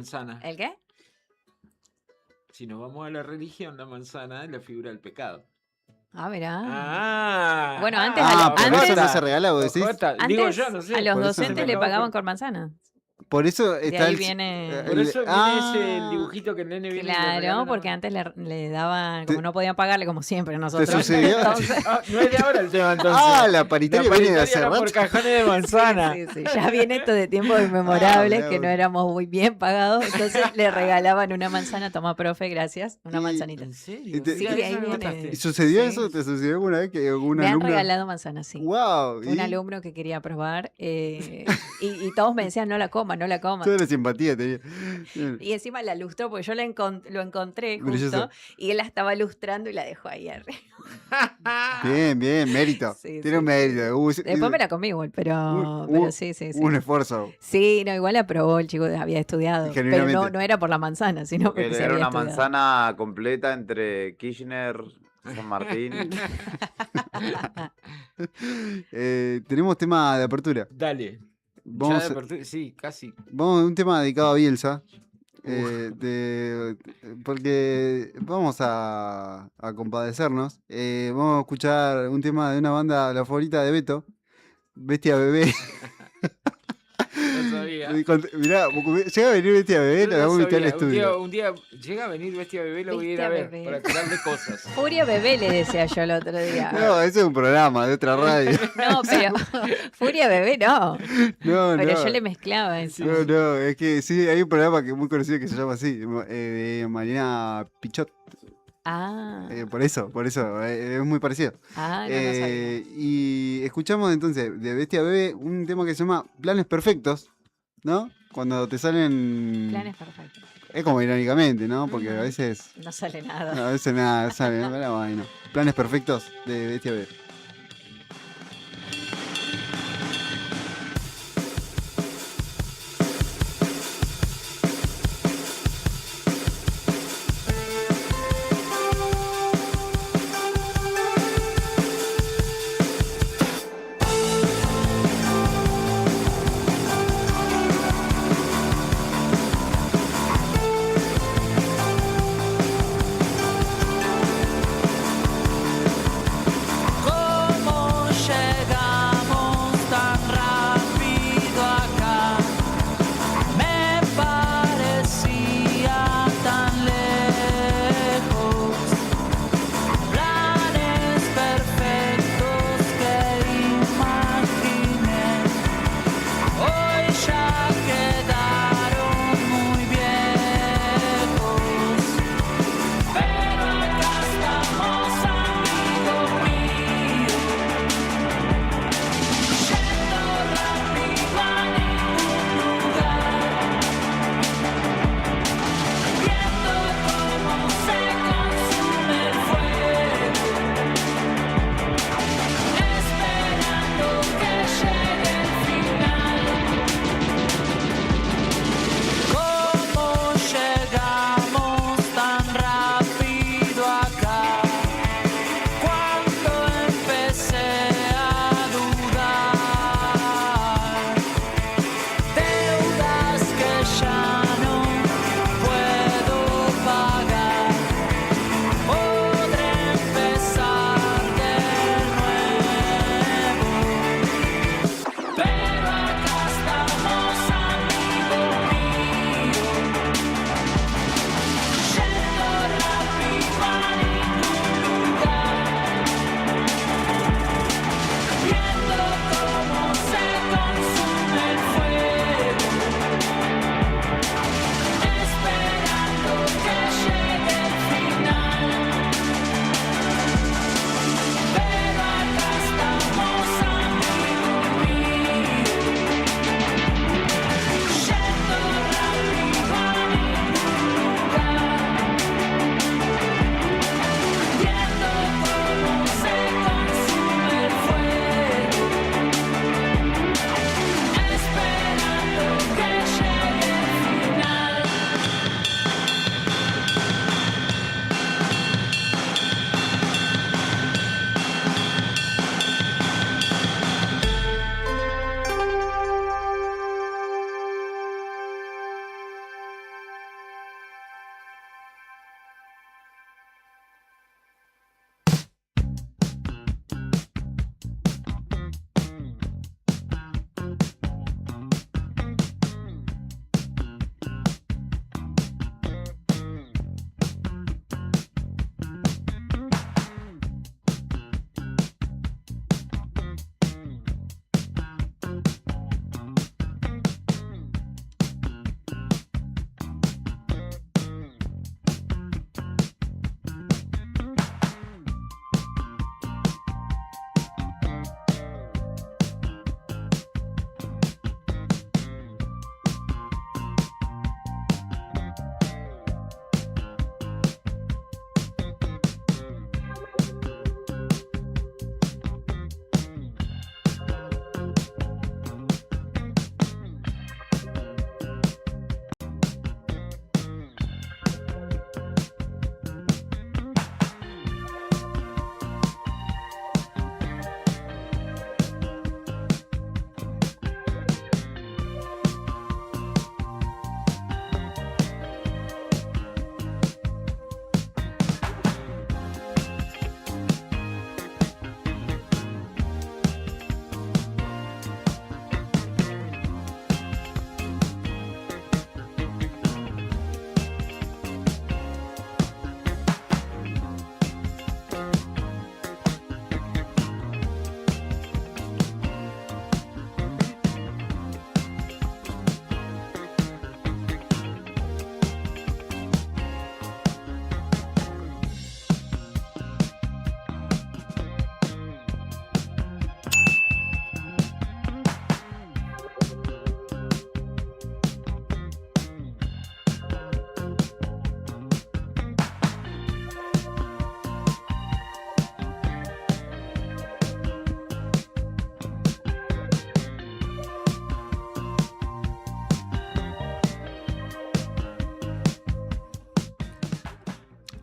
manzana. ¿El qué? Si nos vamos a la religión, la manzana es la figura del pecado. Ah, verá. Ah. Bueno, antes por eso antes- no se regala, vos decís. Digo Antes yo, no sé. a los Por eso docentes no. le pagaban con manzana. Por eso De está ahí viene- Por eso viene ese Ah, dibujito que el nene viene y le Claro, regala porque una- antes le daban, como Te- no podían pagarle, como siempre nosotros. sucedió? Entonces, Ah, no es de ahora el tema entonces. Ah, la paritaria viene de hace era por rato. cajones de manzana. sí, sí, ya viene esto de tiempos inmemorables mirá que no vos. éramos muy bien pagados. Entonces le regalaban una manzana, toma, profe, gracias, una Y- manzanita. ¿En serio? Y te- Sí, Mira, ahí eso me viene. contaste. ¿Y sucedió Sí. eso? ¿Te sucedió alguna vez que algún Me han alumno? regalado manzanas, sí. ¡Wow! Un alumno que quería probar y todos me decían, no la coma, no la coma. Toda la simpatía tenía. Y encima la lustró, porque yo lo encontré justo, Brilloso. y él la estaba lustrando y la dejó ahí arriba. Bien, bien, mérito. Sí, Tiene sí, un mérito. Después me la comí igual, pero sí, sí, sí. Un esfuerzo. Sí, no, igual aprobó, el chico había estudiado. Pero Genuinamente. no era por la manzana, sino porque se Era había una estudiado. manzana completa entre Kirchner, San Martín. Tenemos tema de apertura. Dale. Vamos Ya de a- apertura- sí, casi. Vamos a un tema dedicado a Bielsa. Porque vamos a compadecernos. Vamos a escuchar un tema de una banda, la favorita de Beto, Bestia Bebé. No sabía. Mirá, llega a venir Bestia Bebé, Yo la no vamos a invitar al sabía. estudio. Un día llega a venir Bestia Bebé, lo voy a ir a Bestia ver Bebé. para tirarle cosas. Furia Bebé le decía yo el otro día. No, ese es un programa de otra radio. No, pero Furia Bebé no. No, Pero no. yo le mezclaba eso. No, no, es que sí, hay un programa que es muy conocido que se llama así, de Marina Pichot. Ah, Por eso, es muy parecido. no sabía. Y escuchamos entonces de Bestia Bebé un tema que se llama Planes Perfectos, ¿no? Cuando te salen... Planes perfectos. Es como irónicamente, ¿no? Porque a Ujú. veces... No sale nada. A veces nada sale, ¿no? Pero bueno. Planes Perfectos de Bestia Bebé. Con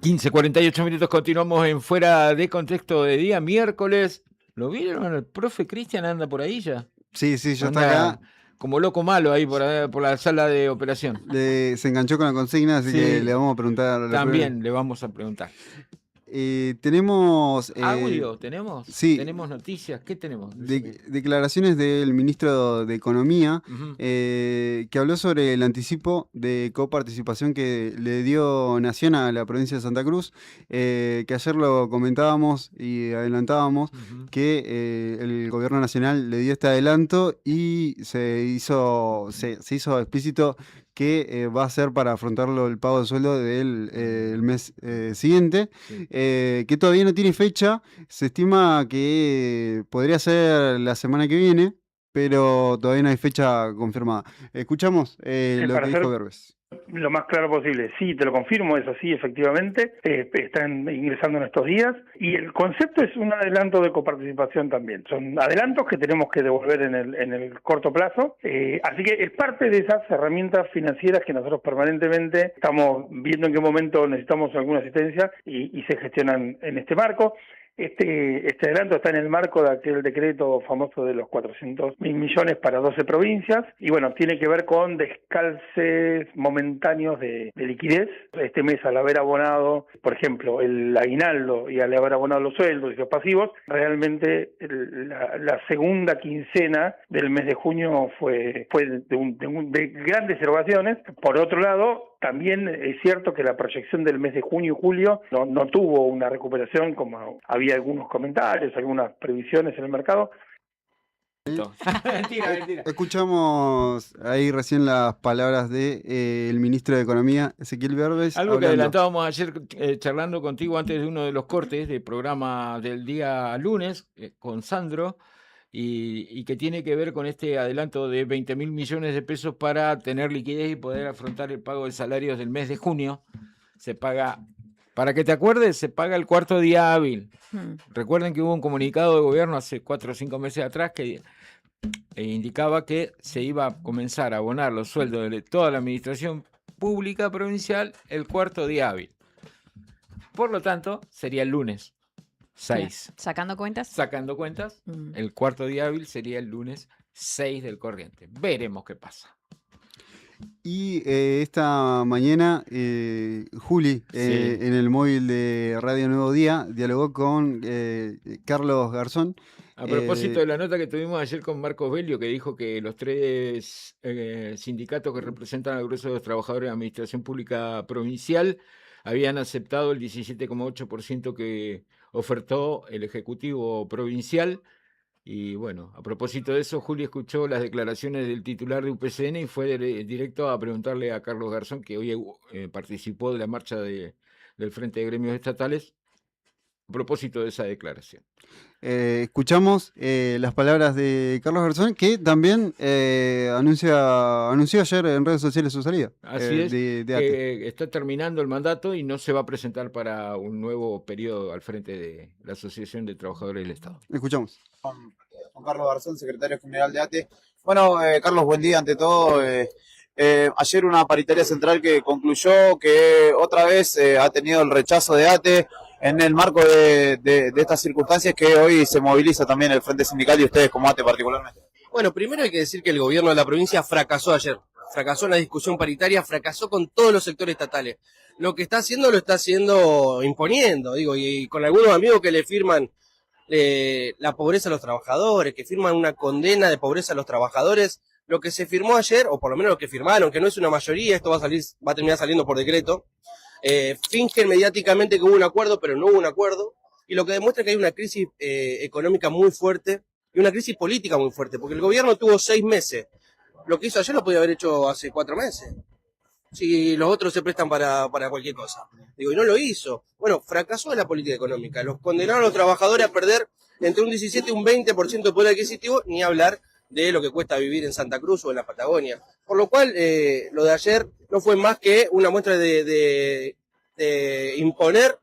15:48 minutos, continuamos en Fuera de Contexto de día, miércoles. ¿Lo vieron? El profe Cristian anda por ahí ya. Sí, ya está Anda acá. como loco malo ahí por la sala de operación. Se enganchó con la consigna, así Sí. que le vamos a preguntar. También le vamos a preguntar. Tenemos... ¿Audio tenemos? sí. ¿Tenemos noticias? ¿Qué tenemos? Declaraciones del ministro de Economía, Ujú. que habló sobre el anticipo de coparticipación que le dio Nación a la provincia de Santa Cruz, que ayer lo comentábamos y adelantábamos, Ujú. que el gobierno nacional le dio este adelanto y se hizo explícito que va a ser para afrontarlo el pago de sueldo del el mes siguiente, Sí. que todavía no tiene fecha. Se estima que podría ser la semana que viene, pero todavía no hay fecha confirmada. Escuchamos lo Para que ser dijo Gerbes. lo más claro posible, sí, te lo confirmo, es así, efectivamente, están ingresando en estos días, y el concepto es un adelanto de coparticipación también. Son adelantos que tenemos que devolver en el corto plazo, así que es parte de esas herramientas financieras que nosotros permanentemente estamos viendo en qué momento necesitamos alguna asistencia y se gestionan en este marco. Este adelanto está en el marco de aquel decreto famoso de los 400.000 millones para 12 provincias y bueno, tiene que ver con descalces momentáneos de liquidez. Este mes, al haber abonado, por ejemplo, el aguinaldo y al haber abonado los sueldos y los pasivos, realmente la segunda quincena del mes de junio fue de grandes erogaciones. Por otro lado, también es cierto que la proyección del mes de junio y julio no tuvo una recuperación, como había algunos comentarios, algunas previsiones en el mercado. Mentira. Escuchamos ahí recién las palabras de el ministro de Economía, Ezequiel Gerbes. Algo que hablando. adelantábamos ayer charlando contigo antes de uno de los cortes del programa del día lunes con Sandro y que tiene que ver con este adelanto de 20.000 millones de pesos para tener liquidez y poder afrontar el pago de salarios del mes de junio. Se paga, para que te acuerdes, se paga el cuarto día hábil. Recuerden que hubo un comunicado de gobierno hace 4 o 5 meses atrás que indicaba que se iba a comenzar a abonar los sueldos de toda la administración pública provincial el cuarto día hábil. Por lo tanto, sería el lunes 6. ¿Sacando cuentas? Sacando cuentas, el cuarto día hábil sería el lunes 6 del corriente. Veremos qué pasa. Y esta mañana, Juli, Sí. en el móvil de Radio Nuevo Día, dialogó con Carlos Garzón. A propósito de la nota que tuvimos ayer con Marcos Belio, que dijo que los 3 sindicatos que representan al grueso de los trabajadores de la Administración Pública Provincial habían aceptado el 17,8% que ofertó el Ejecutivo Provincial. Y bueno, a propósito de eso, Juli escuchó las declaraciones del titular de UPCN y fue directo a preguntarle a Carlos Garzón, que hoy participó de la marcha del Frente de Gremios Estatales, a propósito de esa declaración. Escuchamos las palabras de Carlos Garzón, que también anunció ayer en redes sociales su salida. Así es, de ATE. que está terminando el mandato y no se va a presentar para un nuevo periodo al frente de la Asociación de Trabajadores del Estado. Escuchamos. Con Carlos Garzón, secretario general de ATE. Bueno, Carlos, buen día ante todo. Ayer una paritaria central que concluyó que otra vez ha tenido el rechazo de ATE en el marco de estas circunstancias que hoy se moviliza también el Frente Sindical y ustedes como ATE particularmente. Bueno, primero hay que decir que el gobierno de la provincia fracasó ayer. Fracasó en la discusión paritaria, fracasó con todos los sectores estatales. Lo que está haciendo lo está haciendo imponiendo, y con algunos amigos que le firman la pobreza a los trabajadores, que firman una condena de pobreza a los trabajadores. Lo que se firmó ayer, o por lo menos lo que firmaron, que no es una mayoría, esto va a terminar saliendo por decreto, fingen mediáticamente que hubo un acuerdo, pero no hubo un acuerdo, y lo que demuestra que hay una crisis económica muy fuerte y una crisis política muy fuerte, porque el gobierno tuvo 6 meses. Lo que hizo ayer lo podía haber hecho hace 4 meses. Si los otros se prestan para cualquier cosa. Y no lo hizo. Bueno, fracasó en la política económica. Los condenaron a los trabajadores a perder entre un 17 y un 20% de poder adquisitivo, ni hablar de lo que cuesta vivir en Santa Cruz o en la Patagonia. Por lo cual, lo de ayer no fue más que una muestra de imponer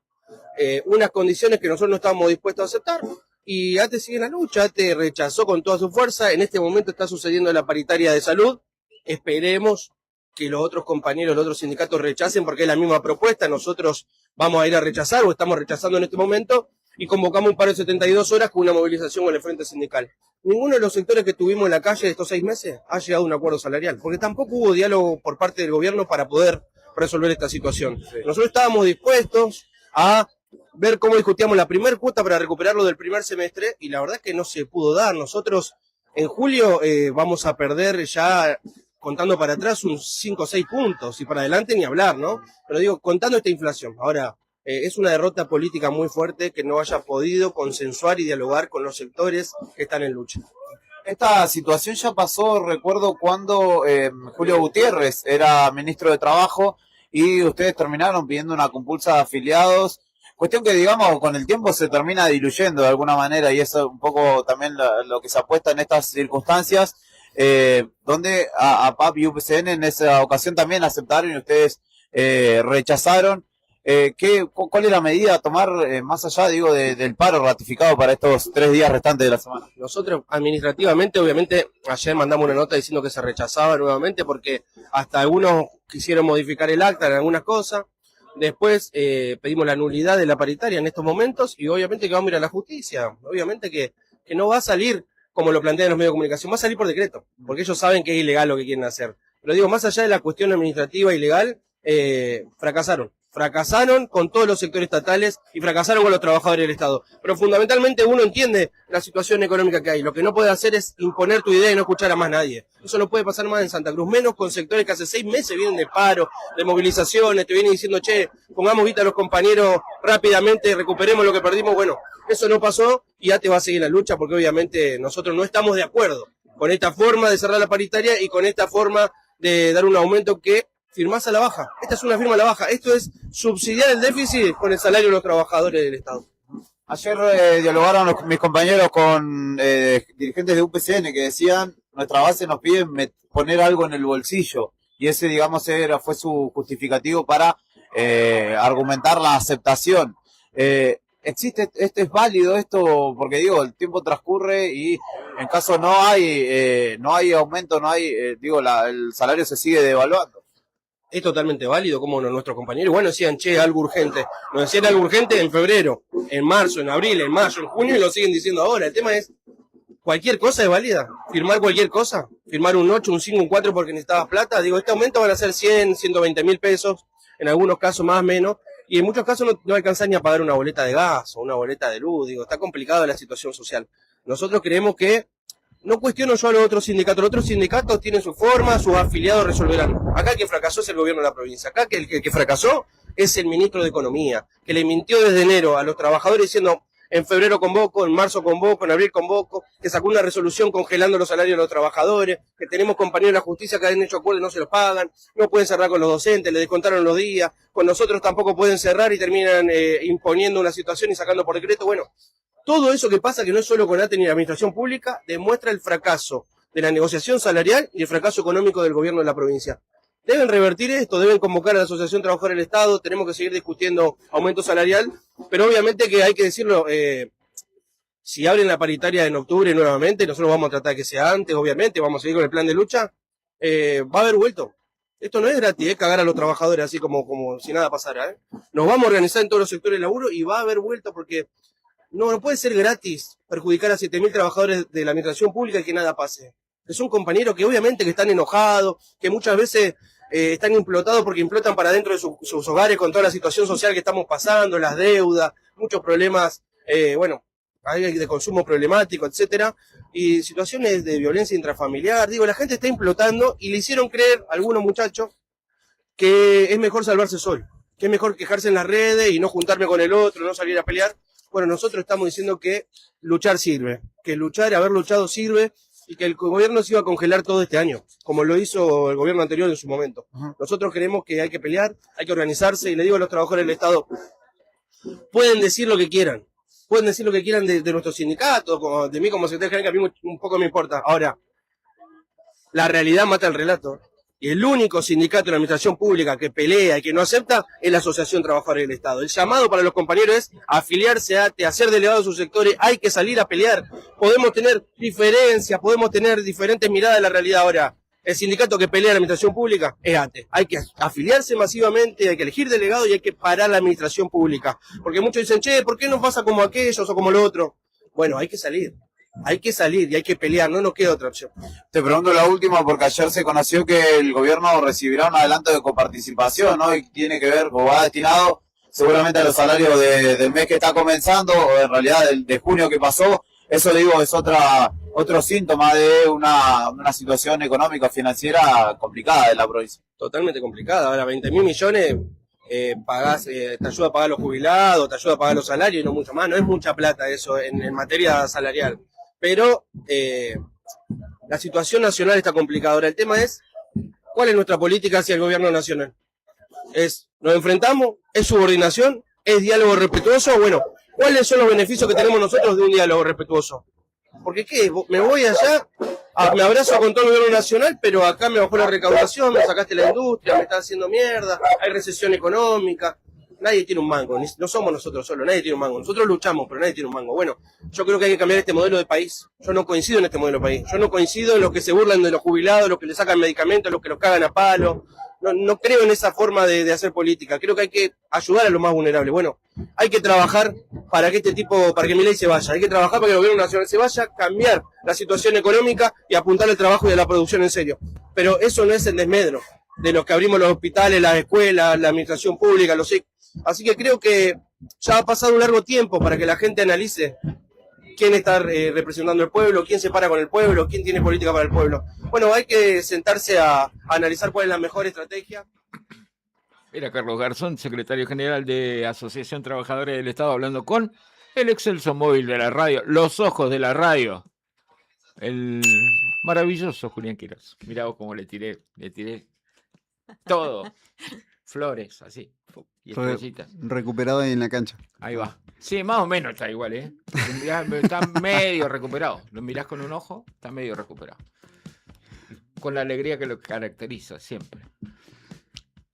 unas condiciones que nosotros no estábamos dispuestos a aceptar. Y ATE sigue en la lucha, ATE rechazó con toda su fuerza. En este momento está sucediendo la paritaria de salud. Esperemos que los otros compañeros, los otros sindicatos rechacen porque es la misma propuesta, nosotros vamos a ir a rechazar o estamos rechazando en este momento y convocamos un paro de 72 horas con una movilización con el Frente Sindical. Ninguno de los sectores que tuvimos en la calle estos 6 meses ha llegado a un acuerdo salarial, porque tampoco hubo diálogo por parte del gobierno para poder resolver esta situación. Nosotros estábamos dispuestos a ver cómo discutíamos la primera cuota para recuperarlo del primer semestre y la verdad es que no se pudo dar. Nosotros en julio vamos a perder ya, contando para atrás, unos 5 o 6 puntos y para adelante ni hablar, ¿no? Pero digo, contando esta inflación. Ahora, es una derrota política muy fuerte que no haya podido consensuar y dialogar con los sectores que están en lucha. Esta situación ya pasó, recuerdo, cuando Julio Gutiérrez era ministro de Trabajo y ustedes terminaron pidiendo una compulsa de afiliados. Cuestión que, digamos, con el tiempo se termina diluyendo de alguna manera y eso es un poco también lo que se apuesta en estas circunstancias, donde a PAP y UPCN en esa ocasión también aceptaron y ustedes rechazaron. ¿Cuál es la medida a tomar más allá, digo, del paro ratificado para estos 3 días restantes de la semana? Nosotros administrativamente, obviamente, ayer mandamos una nota diciendo que se rechazaba nuevamente porque hasta algunos quisieron modificar el acta en algunas cosas. Después pedimos la nulidad de la paritaria en estos momentos y obviamente que vamos a ir a la justicia. Obviamente que no va a salir como lo plantean los medios de comunicación, va a salir por decreto, porque ellos saben que es ilegal lo que quieren hacer. Pero digo, más allá de la cuestión administrativa y legal, fracasaron. Fracasaron con todos los sectores estatales y fracasaron con los trabajadores del Estado. Pero fundamentalmente uno entiende la situación económica que hay. Lo que no puede hacer es imponer tu idea y no escuchar a más nadie. Eso no puede pasar más en Santa Cruz, menos con sectores que hace 6 meses vienen de paro, de movilizaciones, te vienen diciendo, che, pongamos guita a los compañeros rápidamente, recuperemos lo que perdimos. Bueno, eso no pasó y ya te va a seguir la lucha porque obviamente nosotros no estamos de acuerdo con esta forma de cerrar la paritaria y con esta forma de dar un aumento que firmás a la baja. Esta es una firma a la baja. Esto es subsidiar el déficit con el salario de los trabajadores del Estado. Ayer dialogaron mis compañeros con dirigentes de UPCN que decían, nuestra base nos pide poner algo en el bolsillo. Y ese, digamos, fue su justificativo para argumentar la aceptación. ¿Existe, es válido esto? Porque digo, el tiempo transcurre y en caso no hay aumento, el salario se sigue devaluando. Es totalmente válido, como nuestros compañeros, bueno, decían, che, algo urgente. Nos decían algo urgente en febrero, en marzo, en abril, en mayo, en junio, y lo siguen diciendo ahora. El tema es, ¿cualquier cosa es válida? ¿Firmar cualquier cosa? ¿Firmar un 8, un 5, un 4 porque necesitabas plata? Digo, este aumento van a ser 100, 120 mil pesos, en algunos casos más o menos, y en muchos casos no alcanza ni a pagar una boleta de gas o una boleta de luz. Digo, está complicada la situación social. Nosotros creemos que, no cuestiono yo a los otros sindicatos tienen su forma, sus afiliados resolverán. Acá el que fracasó es el gobierno de la provincia, acá el que fracasó es el ministro de Economía, que le mintió desde enero a los trabajadores diciendo, en febrero convoco, en marzo convoco, en abril convoco, que sacó una resolución congelando los salarios de los trabajadores, que tenemos compañeros de la justicia que han hecho acuerdos y no se los pagan, no pueden cerrar con los docentes, le descontaron los días, con nosotros tampoco pueden cerrar y terminan imponiendo una situación y sacando por decreto. Bueno, todo eso que pasa, que no es solo con ATE ni la administración pública, demuestra el fracaso de la negociación salarial y el fracaso económico del gobierno de la provincia. Deben revertir esto, deben convocar a la Asociación Trabajadora del Estado, tenemos que seguir discutiendo aumento salarial, pero obviamente que hay que decirlo, si abren la paritaria en octubre nuevamente, nosotros vamos a tratar de que sea antes, obviamente, vamos a seguir con el plan de lucha, va a haber vuelto. Esto no es gratis, cagar a los trabajadores así como si nada pasara. Nos vamos a organizar en todos los sectores de laburo y va a haber vuelto porque no puede ser gratis perjudicar a 7.000 trabajadores de la administración pública y que nada pase. Es un compañero que obviamente que están enojados, que muchas veces están implotados porque implotan para dentro de sus hogares con toda la situación social que estamos pasando, las deudas, muchos problemas, hay de consumo problemático, etcétera, y situaciones de violencia intrafamiliar. Digo, la gente está implotando y le hicieron creer a algunos muchachos que es mejor salvarse solo, que es mejor quejarse en las redes y no juntarme con el otro, no salir a pelear. Bueno, nosotros estamos diciendo que luchar sirve, que luchar, haber luchado sirve, y que el gobierno se iba a congelar todo este año, como lo hizo el gobierno anterior en su momento. Nosotros creemos que hay que pelear, hay que organizarse, y le digo a los trabajadores del Estado, pueden decir lo que quieran de nuestros sindicatos, de mí como secretario general, que a mí un poco me importa. Ahora, la realidad mata el relato. Y el único sindicato de la administración pública que pelea y que no acepta es la Asociación Trabajadora del Estado. El llamado para los compañeros es afiliarse a ATE, a ser delegados de sus sectores. Hay que salir a pelear. Podemos tener diferencias, podemos tener diferentes miradas de la realidad. Ahora, El sindicato que pelea la administración pública es ATE. Hay que afiliarse masivamente, hay que elegir delegados y hay que parar la administración pública. Porque muchos dicen, che, ¿por qué no pasa como aquellos o como lo otro? Bueno, hay que salir y hay que pelear, no nos queda otra opción. Te pregunto la última porque ayer se conoció que el gobierno recibirá un adelanto de coparticipación, ¿no? Y tiene que ver, o va destinado seguramente a los salarios del mes que está comenzando, o en realidad de junio que pasó. Eso, digo, es otro síntoma de una situación económica financiera complicada de la provincia. Totalmente complicada. Ahora, 20.000 millones pagás, te ayuda a pagar los jubilados, te ayuda a pagar los salarios y no mucho más. No es mucha plata eso en materia salarial. Pero la situación nacional está complicada. Ahora, el tema es, ¿cuál es nuestra política hacia el gobierno nacional? ¿Nos enfrentamos? ¿Es subordinación? ¿Es diálogo respetuoso? Bueno, ¿cuáles son los beneficios que tenemos nosotros de un diálogo respetuoso? Porque ¿qué? Me voy allá, me abrazo con todo el gobierno nacional, pero acá me bajó la recaudación, me sacaste la industria, me están haciendo mierda, hay recesión económica. Nadie tiene un mango, no somos nosotros solos, nadie tiene un mango. Nosotros luchamos, pero nadie tiene un mango. Bueno, yo creo que hay que cambiar este modelo de país. Yo no coincido en este modelo de país. Yo no coincido en los que se burlan de los jubilados, los que le sacan medicamentos, los que los cagan a palo. No creo en esa forma de hacer política. Creo que hay que ayudar a los más vulnerables. Bueno, hay que trabajar para que para que Milei se vaya. Hay que trabajar para que el gobierno nacional se vaya, cambiar la situación económica y apuntar al trabajo y a la producción en serio. Pero eso no es el desmedro de los que abrimos los hospitales, las escuelas, la administración pública, los SIC. Así que creo que ya ha pasado un largo tiempo para que la gente analice quién está representando al pueblo, quién se para con el pueblo, quién tiene política para el pueblo. Bueno, hay que sentarse a analizar cuál es la mejor estrategia. Era Carlos Garzón, secretario general de Asociación Trabajadores del Estado, hablando con el excelso móvil de la radio, los ojos de la radio, el maravilloso Julián Quiroz. Mirá vos cómo le tiré todo, flores, así, y estrellitas. Recuperado ahí en la cancha. Ahí va. Sí, más o menos está igual, ¿eh? Está medio recuperado. Lo mirás con un ojo, está medio recuperado. Con la alegría que lo caracteriza siempre.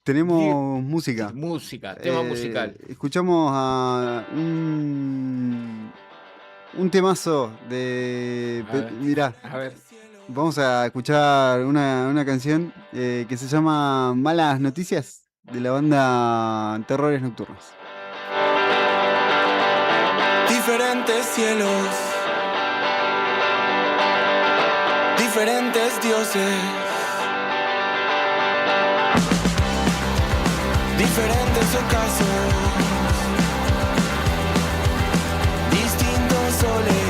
Tenemos música. Música, tema musical. Escuchamos a un temazo de... Mirá, A ver. vamos a escuchar una canción que se llama Malas Noticias, de la banda Terrores Nocturnos. Diferentes cielos, diferentes dioses, diferentes ocasos, distintos soles,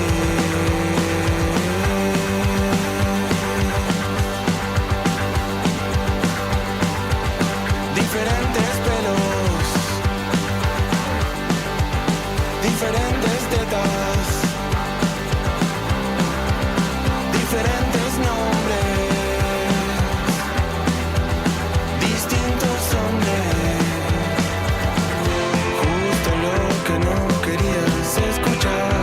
diferentes pelos, diferentes tetas, diferentes nombres, distintos hombres, justo lo que no querías escuchar.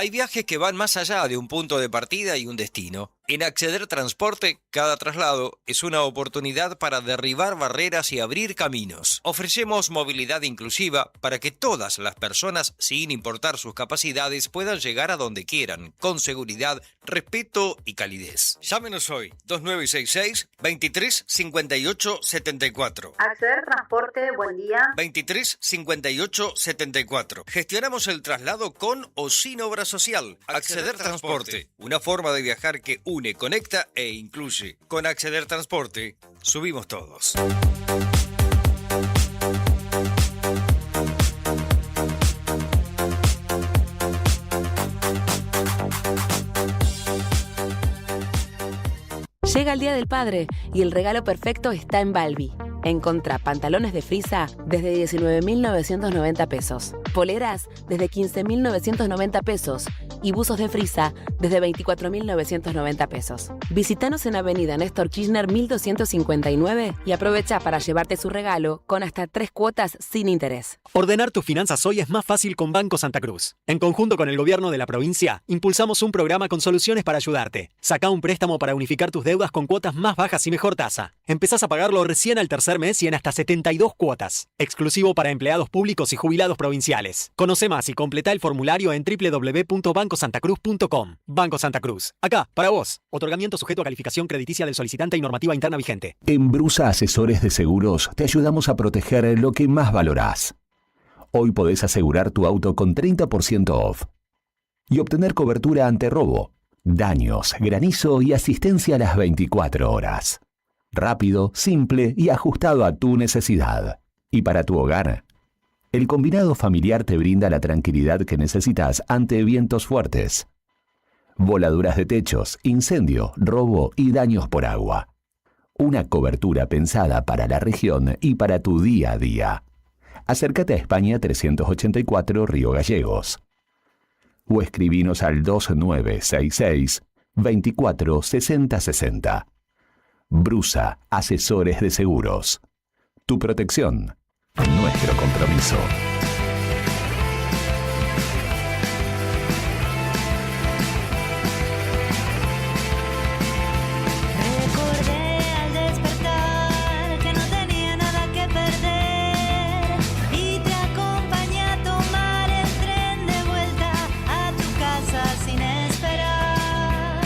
Hay viajes que van más allá de un punto de partida y un destino. En Acceder Transporte, cada traslado es una oportunidad para derribar barreras y abrir caminos. Ofrecemos movilidad inclusiva para que todas las personas, sin importar sus capacidades, puedan llegar a donde quieran, con seguridad, respeto y calidez. Llámenos hoy, 2916-235874. Acceder Transporte, buen día. 235874. Gestionamos el traslado con o sin obra social. Acceder Transporte, una forma de viajar que une, conecta e incluye. Con Acceder Transporte, subimos todos. Llega el Día del Padre y el regalo perfecto está en Balbi. Encontrá pantalones de frisa desde 19.990 pesos, poleras desde 15.990 pesos y buzos de frisa desde 24.990 pesos. Visítanos en Avenida Néstor Kirchner 1259 y aprovecha para llevarte su regalo con hasta 3 cuotas sin interés. Ordenar tus finanzas hoy es más fácil con Banco Santa Cruz. En conjunto con el gobierno de la provincia, impulsamos un programa con soluciones para ayudarte. Sacá un préstamo para unificar tus deudas con cuotas más bajas y mejor tasa. Empezás a pagarlo recién al tercer mes y en hasta 72 cuotas. Exclusivo para empleados públicos y jubilados provinciales. Conoce más y completá el formulario en www.bancosantacruz.com. Banco Santa Cruz. Acá, para vos. Otorgamiento sujeto a calificación crediticia del solicitante y normativa interna vigente. En Brusa Asesores de Seguros te ayudamos a proteger lo que más valorás. Hoy podés asegurar tu auto con 30% off y obtener cobertura ante robo, daños, granizo y asistencia a las 24 horas. Rápido, simple y ajustado a tu necesidad. Y para tu hogar, el combinado familiar te brinda la tranquilidad que necesitas ante vientos fuertes, voladuras de techos, incendio, robo y daños por agua. Una cobertura pensada para la región y para tu día a día. Acércate a España 384 Río Gallegos. O escribinos al 2966 24 60 60. Brusa Asesores de Seguros. Tu protección, nuestro compromiso. Recordé al despertar que no tenía nada que perder y te acompañé a tomar el tren de vuelta a tu casa sin esperar.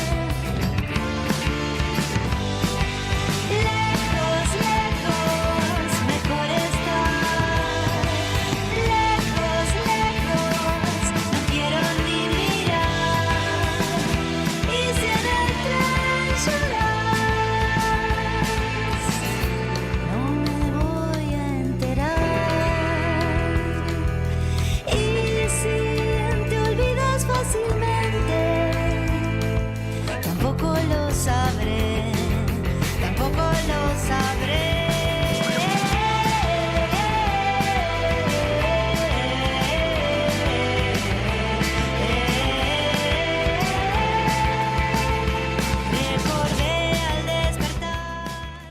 Lejos, lejos, mejor estar. Lejos, lejos, no quiero ni mirar. Y si en el tren lloras, no me voy a enterar. Y si te olvidas fácilmente, tampoco lo sabré, tampoco lo sabré. Recordé al despertar.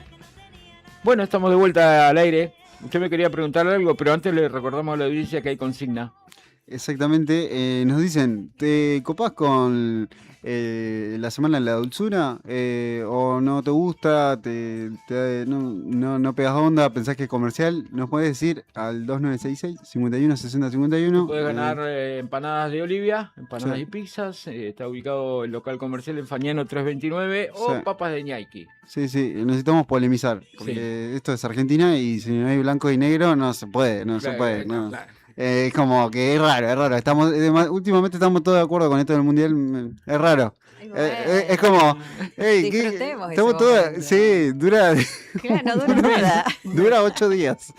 Bueno, estamos de vuelta al aire. Usted me quería preguntar algo, pero antes le recordamos a la audiencia que hay consigna. Exactamente, nos dicen, ¿te copás con la Semana de la Dulzura? ¿O no te gusta? No pegas onda? ¿Pensás que es comercial? Nos podés decir al 2966-516051. Puedes ganar empanadas de Olivia, empanadas Sí. y pizzas. Está ubicado el local comercial en Fañano 329 o Sí. papas de ñaiqui. Sí, necesitamos polemizar, porque esto es Argentina y si no hay blanco y negro no se puede, no se Claro, puede. claro, No. claro. Es como que es raro. Últimamente estamos todos de acuerdo con esto del mundial, es raro. Es como, hey, Disfrutemos estamos ese todos, momento. sí, dura, Claro, no dura nada. dura 8 días,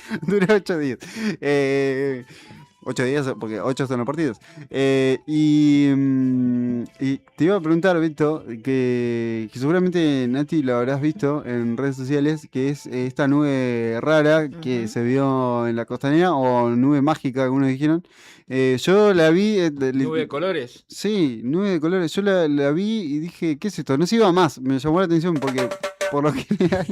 8 días, porque 8 son los partidos. Y te iba a preguntar, Vito, que seguramente Nati lo habrás visto en redes sociales, que es esta nube rara que se vio en la costanera, o nube mágica, algunos dijeron. Yo la vi... Nube de colores. Sí, nube de colores. Yo la vi y dije, ¿qué es esto? No se iba más. Me llamó la atención porque, por lo general...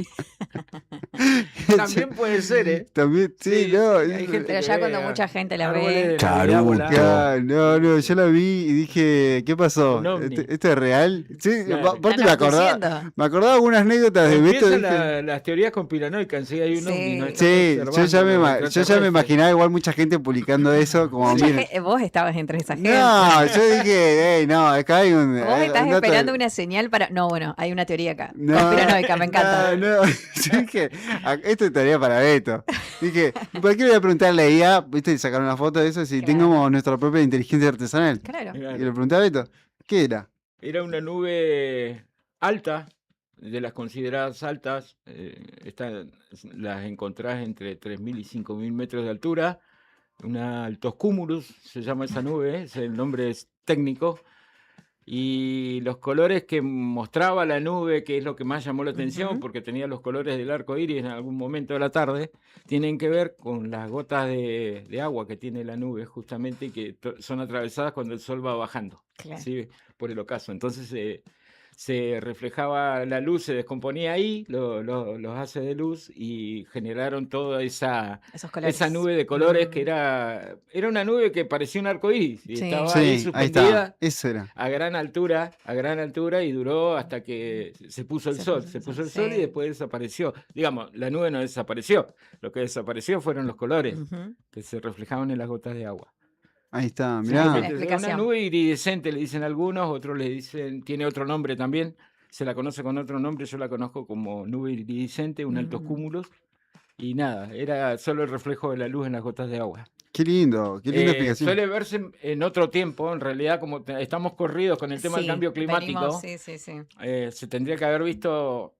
También puede ser, ¿eh? También, sí, Sí, no. sí, hay gente Pero que ya ve cuando a- mucha gente la árboles ve. de Navidad volando. Claro, no, yo la vi y dije, ¿qué pasó? Un ovni. ¿Esto es real? Sí, Claro. aparte Están obduciendo. me acordaba algunas anécdotas de Beto. Empiezan Dije, las teorías conspiranoicas, sí, hay un Sí. ovni, ¿no? Están sí, yo observando ya los yo ya me extraterrestres. imaginaba igual mucha gente publicando eso, como Mucha miren. vos estabas entre esa gente. No, yo dije, no, acá hay un. Vos hay estás un dato esperando de- una señal para. No, bueno, hay una teoría acá. No, Conspiranoica, me encanta. No, yo dije, esto es tarea para Beto. Dije, ¿por qué le voy a preguntarle a IA, viste, sacar una foto de eso si Claro. tengamos nuestra propia inteligencia artesanal? Claro. Y Claro. le pregunté a Beto, ¿qué era? Era una nube alta, de las consideradas altas, las encontrás entre 3.000 y 5.000 metros de altura, una altoscumulus, se llama esa nube, es el nombre es técnico, y los colores que mostraba la nube, que es lo que más llamó la atención, Ujú. porque tenía los colores del arco iris en algún momento de la tarde, tienen que ver con las gotas de agua que tiene la nube, justamente, y que son atravesadas cuando el sol va bajando, Claro. ¿sí? Por el ocaso. Entonces se reflejaba la luz, se descomponía ahí, los haces de luz, y generaron toda esa Esos colores. nube de colores que era una nube que parecía un arco iris, y Sí. estaba ahí Sí, ahí suspendida está, eso era. a gran altura, y duró hasta que se puso el sol. Se puso el sol sí. y después desapareció. Digamos, la nube no desapareció. Lo que desapareció fueron los colores Ujú. que se reflejaban en las gotas de agua. Ahí está, Sí, mirá. La porque explicación. una nube iridescente le dicen algunos, otros le dicen, tiene otro nombre también, se la conoce con otro nombre, yo la conozco como nube iridescente, un altos cúmulos, y nada, era solo el reflejo de la luz en las gotas de agua. Qué linda explicación. Suele verse en otro tiempo, en realidad, como estamos corridos con el tema del Sí, cambio climático, venimos, sí. se tendría que haber visto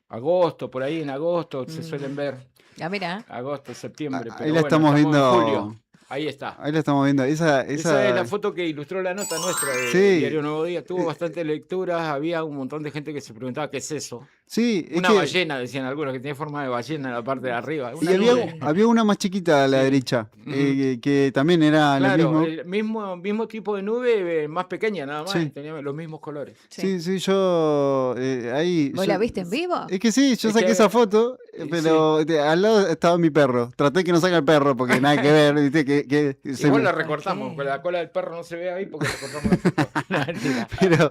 agosto, por ahí en agosto se suelen ver, Ya mira. agosto, septiembre, Ahí pero la bueno, estamos en viendo. julio. Ahí está. Ahí la estamos viendo. Esa es la foto que ilustró la nota nuestra de Sí. Diario Nuevo Día. Tuvo bastantes lecturas, había un montón de gente que se preguntaba qué es eso. Sí, es Una que- ballena, decían algunos, que tiene forma de ballena en la parte de arriba. Y Una nube. había una más chiquita a la derecha, que también era lo Claro, mismo. el mismo tipo de nube, más pequeña nada más, Sí. tenía los mismos colores. Sí, yo ahí. ¿Vos yo- la viste en vivo? Es que sí, yo Es saqué que- esa foto, pero al lado estaba mi perro. Traté que no salga el perro porque nada que ver, ¿viste? Que se Igual me- la recortamos, porque la cola del perro no se ve ahí porque recortamos la foto. No, mentira. Pero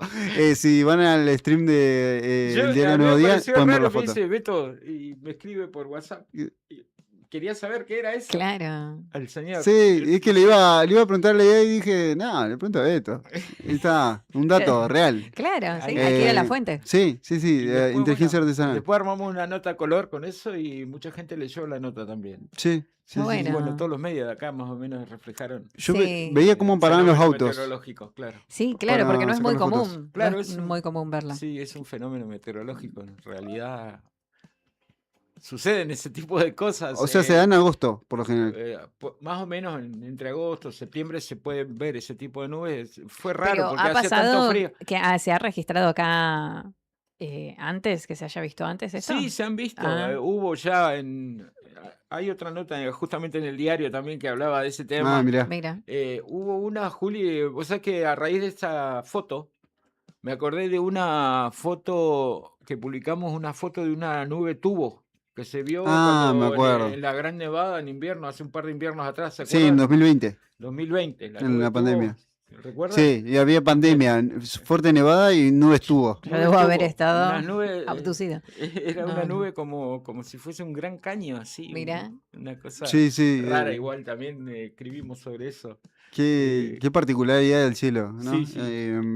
si van al stream de Yo- el a Diario mí me Nuevo Día, pareció pueden ver raro, la me foto. dice Beto y me escribe por WhatsApp. Y quería saber qué era eso. Claro. Al señor. Sí, es que le iba a preguntarle a ella y dije, no, le pregunto a Beto. Ahí está, un dato real. Claro, sí, hay que ir a la fuente. Sí, Y después, inteligencia bueno, artesanal. Después armamos una nota a color con eso y mucha gente leyó la nota también. Sí, sí, Y Bueno. bueno, todos los medios de acá más o menos reflejaron. Yo Sí. veía cómo paraban los fenómenos autos. meteorológicos, claro. Sí, claro, Para porque no es muy sacar las fotos. común. Claro, no es es un- muy común verla. Sí, es un fenómeno meteorológico. En realidad suceden ese tipo de cosas. O sea, se da en agosto, por lo general. Más o menos entre agosto y septiembre se pueden ver ese tipo de nubes. Fue raro Pero porque ha hacía tanto pasado frío. que se ha registrado acá antes, que se haya visto antes esto. Sí, se han visto. Ah. Hubo ya hay otra nota justamente en el diario también que hablaba de ese tema. Ah, mirá. Mira. Hubo una, Juli, vos sabés que a raíz de esta foto, me acordé de una foto que publicamos, una foto de una nube tubo que se vio Ah, me cuando acuerdo. en la Gran Nevada en invierno, hace un par de inviernos atrás, ¿se Sí, en acuerdan? 2020, 2020. en nube la tubo, pandemia. ¿recuerdas? Sí, y había pandemia, fuerte nevada y nubes tubo. Yo debo haber estado Unas nubes, abducida. Era una No. nube como si fuese un gran caño, así. Mira. Una cosa Sí, sí, rara, igual también escribimos sobre eso. Qué particularidad del cielo, ¿no? Sí, sí.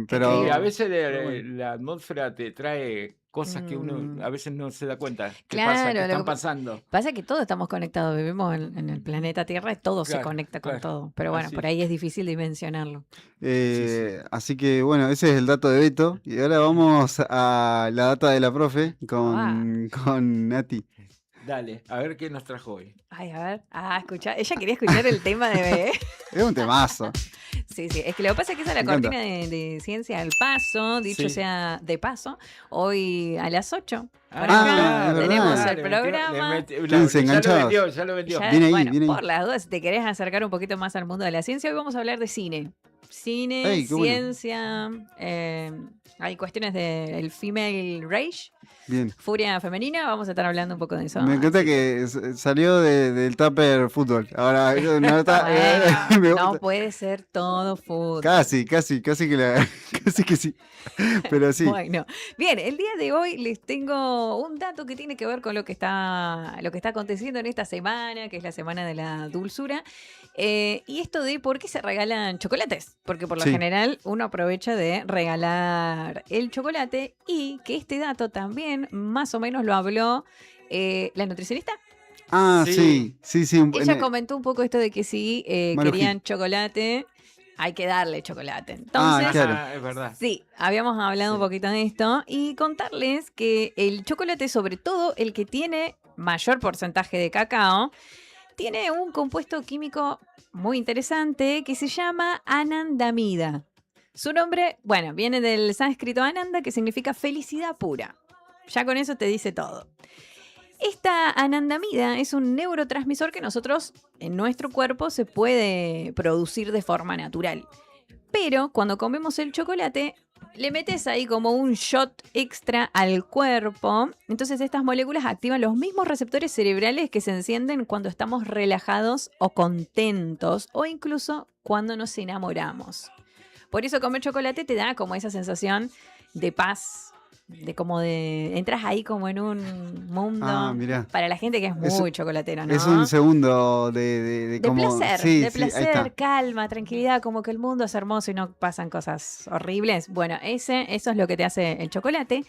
Pero Sí, a veces bueno. la atmósfera te trae cosas que uno a veces no se da cuenta que, Claro, lo están que pasando. Pasa que todos estamos conectados, vivimos en el planeta Tierra y todo se Claro, conecta con claro. todo. Pero bueno, Así por es. ahí es difícil dimensionarlo. Así que bueno, ese es el dato de Beto. Y ahora vamos a la data de la profe con Nati. Dale, a ver qué nos trajo hoy. Ay, a ver. Escuchá. Ella quería escuchar el tema de... Es un temazo. Sí, es que lo que pasa es que esa es la Me encanta. cortina de Ciencia al Paso, dicho Sí. sea de paso, hoy a las 8. Por Ah, acá es verdad. tenemos Le el metió- programa. Quédense enganchados. Ya lo vendió. Ya, Viene ahí, bueno, viene ahí. por las dudas, si te querés acercar un poquito más al mundo de la ciencia, hoy vamos a hablar de cine. Cine, Ey, qué bueno. ciencia, hay cuestiones del female rage, Bien. Furia femenina, vamos a estar hablando un poco de eso. Me encanta que salió del Tupper Fútbol. Ahora no está. Bueno, me no gusta. puede ser todo fútbol. Casi que casi que sí. Pero sí. Bueno, bien, el día de hoy les tengo un dato que tiene que ver con lo que está aconteciendo en esta semana, que es la semana de la dulzura. Y esto de por qué se regalan chocolates. Porque por lo Sí. general uno aprovecha de regalar el chocolate y que este dato también más o menos lo habló la nutricionista. Ah, Sí. sí. Ella comentó un poco esto de que si Maru querían chocolate, hay que darle chocolate. Entonces, claro. Es verdad. sí, habíamos hablado un poquito de esto y contarles que el chocolate, sobre todo el que tiene mayor porcentaje de cacao, tiene un compuesto químico muy interesante que se llama anandamida. Su nombre, bueno, viene del sánscrito ananda, que significa felicidad pura. Ya con eso te dice todo. Esta anandamida es un neurotransmisor que nosotros en nuestro cuerpo se puede producir de forma natural. Pero cuando comemos el chocolate, le metes ahí como un shot extra al cuerpo. Entonces estas moléculas activan los mismos receptores cerebrales que se encienden cuando estamos relajados o contentos o incluso cuando nos enamoramos. Por eso comer chocolate te da como esa sensación de paz, entras ahí como en un mundo. Ah, mirá. Para la gente que es muy chocolatera, ¿no? Es un segundo de como. Placer, Sí, de sí, ahí placer, está. calma, tranquilidad, como que el mundo es hermoso y no pasan cosas horribles. Bueno, eso es lo que te hace el chocolate.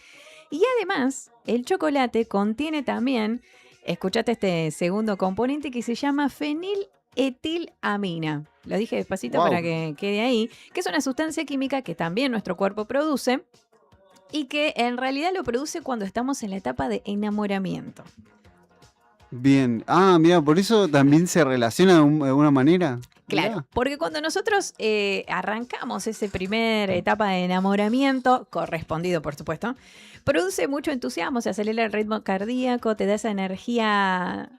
Y además, el chocolate contiene también, escuchate este segundo componente que se llama feniletilamina. Lo dije despacito Wow. para que quede ahí, que es una sustancia química que también nuestro cuerpo produce y que en realidad lo produce cuando estamos en la etapa de enamoramiento. Bien. Ah, mira, por eso también se relaciona de alguna manera. Claro, Mirá. porque cuando nosotros arrancamos esa primera etapa de enamoramiento, correspondido por supuesto, produce mucho entusiasmo, se acelera el ritmo cardíaco, te da esa energía,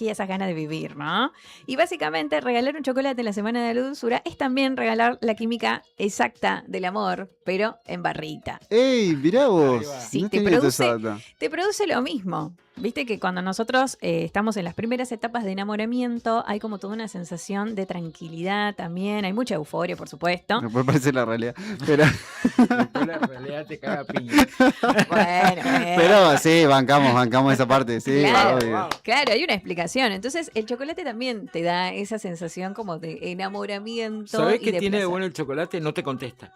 esas ganas de vivir, ¿no? Y básicamente regalar un chocolate en la semana de la dulzura es también regalar la química exacta del amor, pero en barrita. ¡Ey, mirá vos! Sí, No te tenía toda esa produce, data. te produce lo mismo. Viste que cuando nosotros estamos en las primeras etapas de enamoramiento, hay como toda una sensación de tranquilidad también, hay mucha euforia, por supuesto. Me puede parecer la realidad. Pero, Después la realidad te caga piña. Bueno, pero sí, bancamos esa parte. Sí, Claro, obvio. claro, hay una explicación. Entonces, el chocolate también te da esa sensación como de enamoramiento. ¿Sabés y qué de tiene de placer. bueno el chocolate? No te contesta.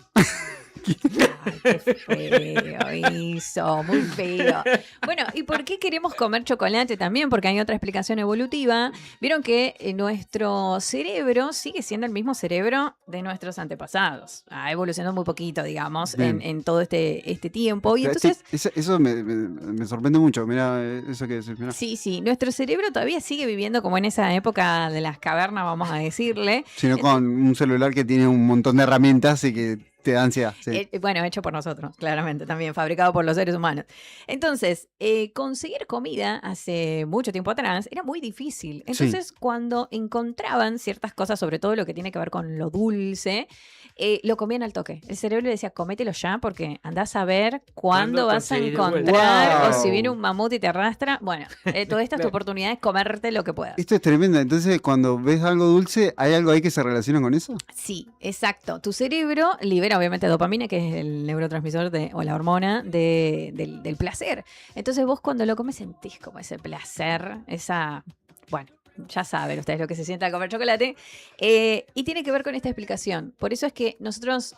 Qué feo eso, muy feo. Bueno, ¿y por qué queremos comer chocolate también? Porque hay otra explicación evolutiva. Vieron que nuestro cerebro sigue siendo el mismo cerebro de nuestros antepasados. Ha evolucionado muy poquito, digamos, Bien. en todo este tiempo. Y entonces, Eso me sorprende mucho. Mira, eso que decís. Mirá. sí, nuestro cerebro todavía sigue viviendo como en esa época de las cavernas, vamos a decirle. Sino con un celular que tiene un montón de herramientas y que te da ansiedad. Sí. Bueno, hecho por nosotros, claramente, también fabricado por los seres humanos. Entonces, conseguir comida hace mucho tiempo atrás era muy difícil. Entonces, cuando encontraban ciertas cosas, sobre todo lo que tiene que ver con lo dulce, lo comían al toque. El cerebro le decía, comételo ya porque andás a ver cuándo ¿Cuándo vas a conseguís de vuelta? encontrar, Wow. o si viene un mamut y te arrastra. Bueno, toda esta es tu Claro. oportunidad de comerte lo que puedas. Esto es tremendo. Entonces, cuando ves algo dulce, ¿hay algo ahí que se relaciona con eso? Sí, exacto. Tu cerebro libera obviamente dopamina, que es el neurotransmisor o la hormona del placer. Entonces vos cuando lo comes sentís como ese placer, bueno, ya saben ustedes lo que se siente al comer chocolate. Y tiene que ver con esta explicación. Por eso es que nosotros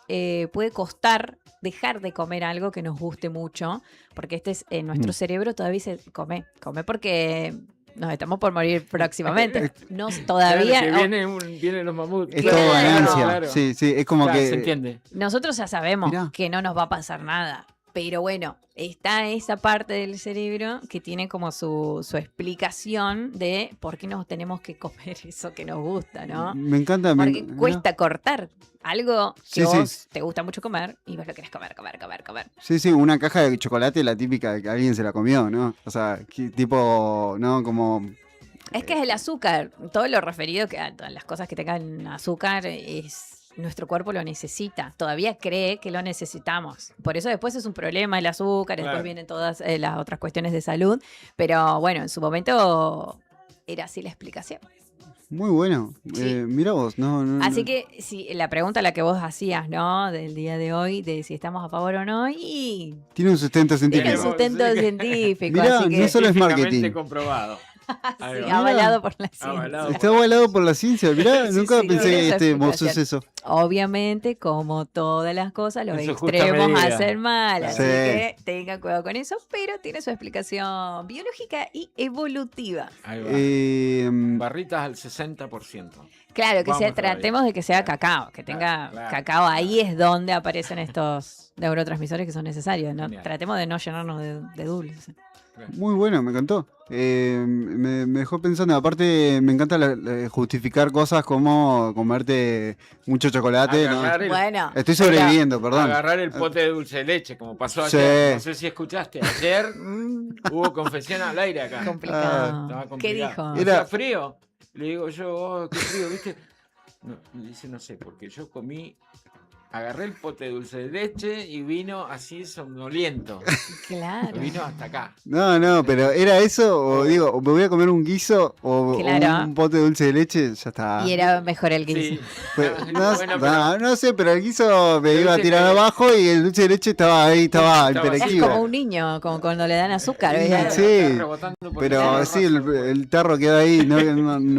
puede costar dejar de comer algo que nos guste mucho, porque en nuestro cerebro todavía se come porque nos estamos por morir próximamente. No, todavía. Claro, que vienen los mamuts. Es Claro, todo ganancia. claro. Sí, es como Claro, que. se entiende. Nosotros ya sabemos Mirá. que no nos va a pasar nada. Pero bueno, está esa parte del cerebro que tiene como su explicación de por qué nos tenemos que comer eso que nos gusta, ¿no? Me encanta. Porque mirá. cuesta cortar algo que Sí, sí. vos te gusta mucho comer y vos lo querés comer. Sí, una caja de chocolate, la típica de que alguien se la comió, ¿no? O sea, tipo, ¿no? Como. Es que es el azúcar. Todo lo referido a todas las cosas que tengan azúcar es nuestro cuerpo lo necesita, todavía cree que lo necesitamos. Por eso después es un problema el azúcar, Claro. después vienen todas las otras cuestiones de salud, pero bueno, en su momento era así la explicación. Muy bueno. Sí. Mira vos, no. Así que si la pregunta la que vos hacías, ¿no? Del día de hoy, de si estamos a favor o no, y Tiene un sustento científico. tiene sustento científico, Mirá, así que no solo es Científicamente marketing. comprobado. Ahí sí, va. avalado por la ciencia. Avalado. Está avalado por la ciencia. Mirá, Sí, nunca sí, pensé tiene que esa este explicación. suceso. Obviamente, como todas las cosas, los En su justa extremos medida. hacen mal, así Sí. que tengan cuidado con eso, pero tiene su explicación biológica y evolutiva. Ahí va. Eh, Barritas al 60%. Claro, que Vamos todavía. tratemos de que sea cacao, que tenga claro. cacao, ahí es donde aparecen estos neurotransmisores que son necesarios, ¿no? Genial. Tratemos de no llenarnos de dulce. Muy bueno, me encantó. Me dejó pensando. Aparte, me encanta justificar cosas como comerte mucho chocolate. ¿no? Agarrar el- Bueno, Estoy sobreviviendo, perdón. Agarrar el pote de dulce de leche, como pasó Sí. ayer. No sé si escuchaste. Ayer hubo confesión al aire acá. complicado. Estaba ¿Qué complicado. dijo? ¿Hacía Era- frío? Le digo yo, "Oh, qué frío, ¿viste? No, me dice, no sé, porque yo comí, agarré el pote de dulce de leche y vino así somnoliento. Claro. Vino hasta acá. No, pero ¿era eso? O digo, o me voy a comer un guiso o Claro. un pote de dulce de leche, ya está. Y era mejor el guiso. Sí. Pues, No, no, bueno, no sé, pero el guiso me Pero iba a viste tirar que- abajo y el dulce de leche estaba ahí, estaba Estaba Es hiperactivo. como un niño, como cuando le dan azúcar. Sí, ¿verdad? sí. Está rebotando por Pero todos sí, lados. el tarro quedó ahí, no,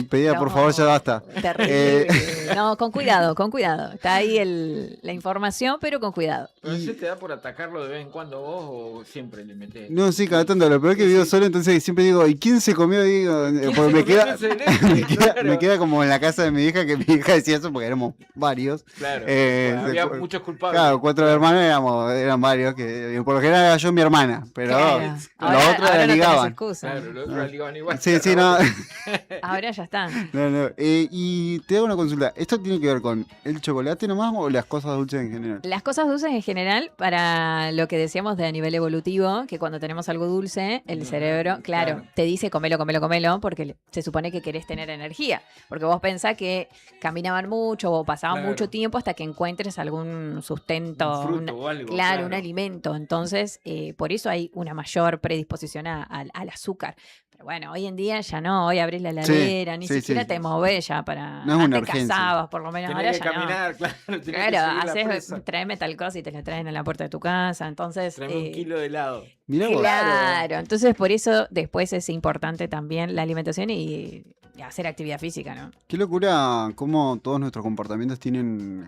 pedía por No. favor ya basta. Terrible. No, con cuidado, con cuidado. Está ahí la información, pero con cuidado. ¿Pero se te da por atacarlo de vez en cuando vos o siempre le metés? No, sí, cada tanto, lo peor es que vivo solo, entonces siempre digo, ¿y quién se comió? Digo, ¿Quién porque se me comió queda, el dulce de leche? Claro. me queda como en la casa de mi hija, que mi hija decía eso porque éramos varios. Claro, Había muchos culpables. Claro, 4 hermanos eran varios, que por lo general era yo y mi hermana, pero Claro. los Ahora- otros ahora la no tenés ligaban. excusa. Claro, los otros la ligaban igual. Sí, sí, no. Ahora ya está. No. Y te hago una consulta, ¿esto tiene que ver con el chocolate nomás o las cosas dulces en general? Las cosas dulces en general, para lo que decíamos de a nivel evolutivo, que cuando tenemos algo dulce, el cerebro, claro, te dice comelo, porque se supone que querés tener energía. Porque vos pensás que caminaban mucho o pasaban Claro. mucho tiempo hasta que encuentres algún sustento, Un fruto o algo, claro, claro. un alimento. Entonces, por eso hay una mayor predisposición al azúcar. Pero bueno, hoy en día ya no, hoy abrís la Sí, heladera, ni sí, siquiera sí. te movés ya para... No es una antes urgencia. cazabas, por lo menos, ahora Tenés que ya no. caminar, claro. tenés que Claro, seguir la haces, presa. tráeme tal cosa y te la traen a la puerta de tu casa. Entonces, Traeme un kilo de helado. Mirá vos. claro. Entonces, por eso después es importante también la alimentación y hacer actividad física, ¿no? Qué locura cómo todos nuestros comportamientos tienen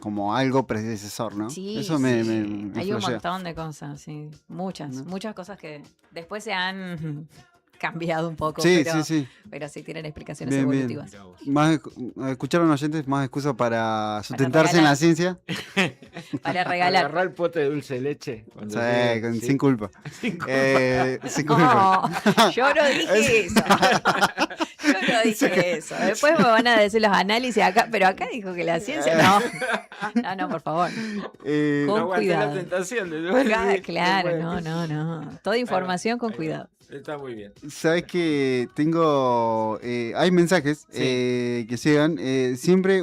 como algo predecesor, ¿no? Sí, Eso me sí. Hay un flashea. montón de cosas, sí. Muchas, ¿No? muchas cosas que después se han cambiado un poco, Sí, pero, sí. pero sí tienen explicaciones Bien, bien. evolutivas. Más, escucharon oyentes, más excusas para sustentarse en regalar. la ciencia. Para regalar. Agarrar el pote de dulce de leche. cuando Sí, llegue, sí. sin culpa. Sin culpa. Sin culpa. No, yo no dije eso. Yo no dije eso. Después me van a decir los análisis acá, pero acá dijo que la ciencia no. No, por favor. Con No aguanté cuidado. la tentación de Claro, no. Toda información con cuidado. Está muy bien. Sabes que tengo. Hay mensajes que llegan. Siempre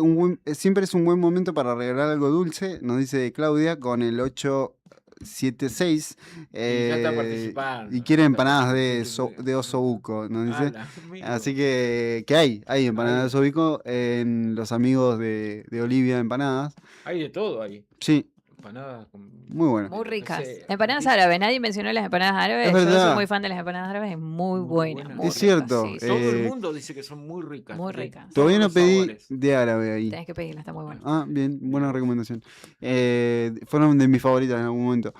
es un buen momento para regalar algo dulce, nos dice Claudia, con el 876. ya está participando. Y quiere empanadas de osobuco, nos dice. Ala, mira. Así que hay empanadas de osobuco en los amigos de Olivia Empanadas. Hay de todo ahí. Sí, Empanadas con... muy bueno. Muy ricas. No sé, Empanadas árabes. Nadie mencionó las empanadas árabes. Es Yo verdad. soy muy fan de las empanadas árabes. Es muy buena. buenas. muy Es rica, cierto, sí, sí. Todo el mundo dice que son muy ricas. Muy de ricas. Todavía no todos los pedí sabores. de árabe ahí. Tenés que pedirla, está muy buena. Ah, bien, buena recomendación. Fueron de mis favoritas en algún momento.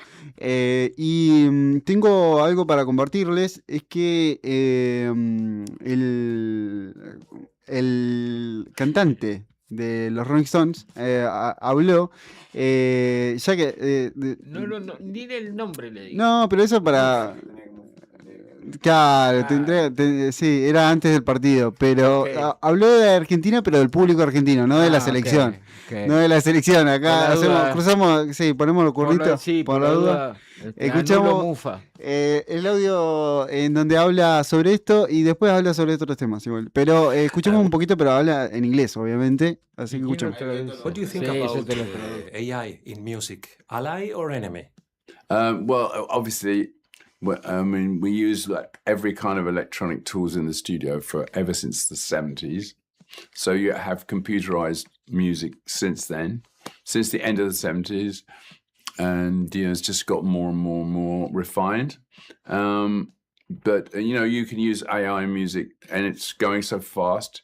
Tengo algo para compartirles, es que el cantante de los Rolling Stones habló, ya que... No, ni el nombre le digo. no, pero eso para... Claro, sí, era antes del partido, pero habló de Argentina, pero del público argentino, no de la selección. No de la selección, acá cruzamos, ponemos los curritos por la duda. Escuchamos el audio en donde habla sobre esto y después habla sobre otros temas igual. Pero escuchamos un poquito, pero habla en inglés, obviamente. Así que escuchamos. What do you think about AI in music? Ally or enemy? Well, obviously, I mean, we use like every kind of electronic tools in the studio ever since the 70s. So you have computerized music since then, since the end of the 70s. And, it's just got more and more and more refined. But, you can use AI music and it's going so fast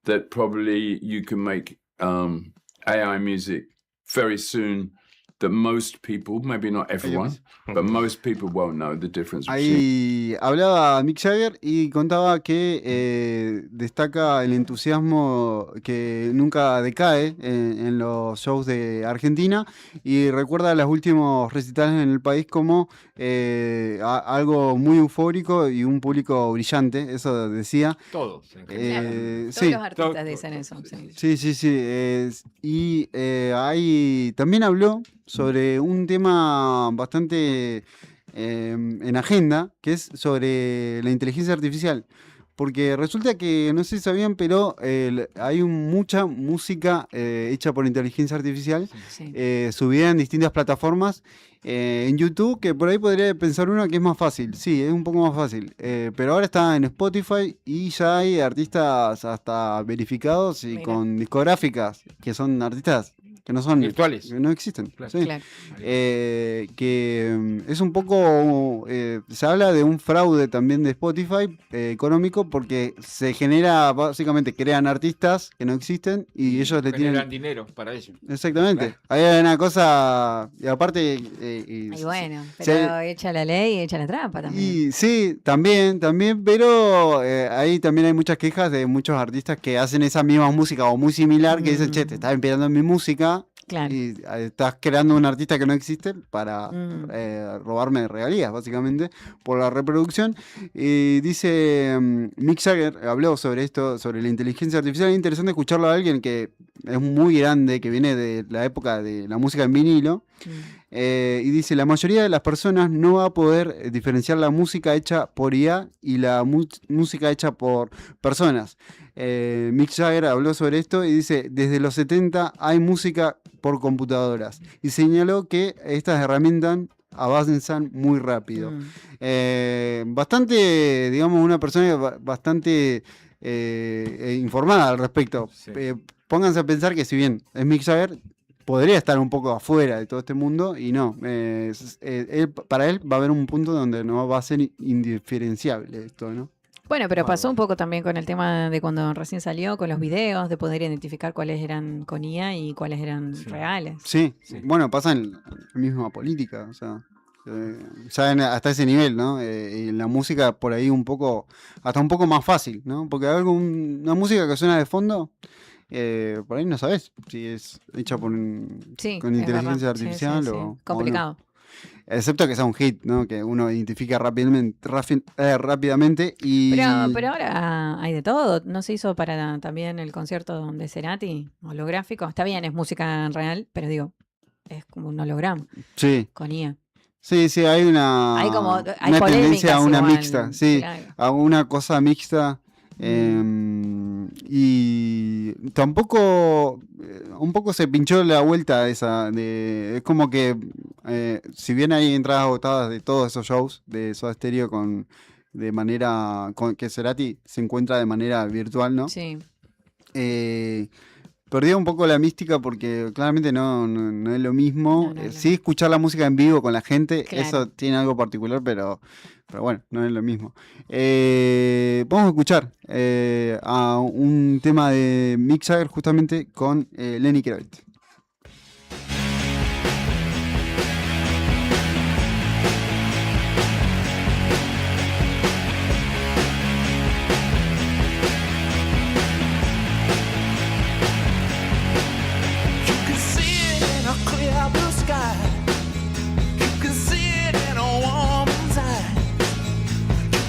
that probably you can make AI music very soon that most people, maybe not everyone, but most people won't know the difference. Ahí hablaba Mick Jagger y contaba que destaca el entusiasmo que nunca decae en los shows de Argentina y recuerda los últimos recitales en el país como algo muy eufórico y un público brillante, eso decía. Todos. Todos los artistas dicen eso. Sí. Y ahí también habló sobre un tema bastante en agenda, que es sobre la inteligencia artificial. Porque resulta que, no sé si sabían, pero hay mucha música hecha por inteligencia artificial, subida en distintas plataformas, en YouTube, que por ahí podría pensar uno que es más fácil. Sí, es un poco más fácil. Pero ahora está en Spotify y ya hay artistas hasta verificados y con discográficas, que son artistas que no son virtuales, que no existen. Claro. Sí. Claro. Que es un poco, se habla de un fraude también de Spotify económico, porque se genera, básicamente crean artistas que no existen y ellos le generan tienen dinero para ello. Exactamente. Claro. Hay una cosa, y aparte y bueno, pero echa la ley y echa la trampa también. Y sí, también, pero ahí también hay muchas quejas de muchos artistas que hacen esa misma música o muy similar, que dicen, che, te estás empeñando en mi música. Claro. Y estás creando un artista que no existe para robarme regalías, básicamente, por la reproducción. Y dice Mick Jagger, habló sobre esto, sobre la inteligencia artificial. Es interesante escucharlo a alguien que es muy grande, que viene de la época de la música en vinilo. Y dice, la mayoría de las personas no va a poder diferenciar la música hecha por IA y la música hecha por personas. Mick Jagger habló sobre esto y dice, desde los 70 hay música por computadoras. Y señaló que estas herramientas avanzan muy rápido. Bastante, digamos, una persona bastante informada al respecto. Sí. Pónganse a pensar que si bien es Mick Jagger, podría estar un poco afuera de todo este mundo y no. Para él va a haber un punto donde no va a ser indiferenciable esto, ¿no? Bueno, pero pasó un poco también con el tema de cuando recién salió, con los videos, de poder identificar cuáles eran con IA y cuáles eran reales. Sí, bueno, pasa en la misma política, o sea, ya hasta ese nivel, ¿no? Y la música por ahí hasta un poco más fácil, ¿no? Porque hay una música que suena de fondo, por ahí no sabes si es hecha con inteligencia artificial o complicado. O no. Excepto que sea un hit, ¿no? Que uno identifica rápidamente y... Pero ahora hay de todo. ¿No se hizo para también el concierto de Cerati? Holográfico. Está bien, es música real, pero digo, es como un holograma. Sí. Con IA. Sí, hay una tendencia a una mixta. Sí, claro. A una cosa mixta. Y tampoco un poco se pinchó la vuelta esa es como que si bien hay entradas agotadas de todos esos shows de Soda Stereo que Cerati se encuentra de manera virtual, ¿no? Sí. Perdió un poco la mística porque claramente no es lo mismo. Sí, escuchar la música en vivo con la gente, claro. Eso tiene algo particular, pero bueno, no es lo mismo. Vamos a escuchar a un tema de Mick Jagger justamente con Lenny Kravitz.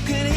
You can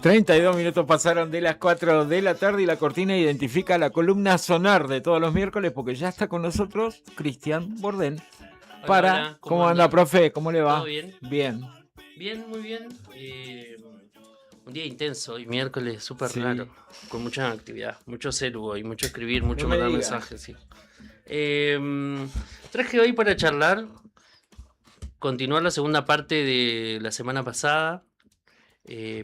32 minutos pasaron de las 4 de la tarde y la cortina identifica la columna sonar de todos los miércoles porque ya está con nosotros Cristian Bordén. Para, hola, ¿cómo anda, profe? ¿Cómo le va? ¿Todo bien? Bien. Bien, muy bien. Un día intenso, hoy miércoles, súper Sí. raro, con mucha actividad, mucho celu hoy, mucho escribir, mucho No me mandar diga. mensajes, sí. Traje hoy para charlar, continuar la segunda parte de la semana pasada,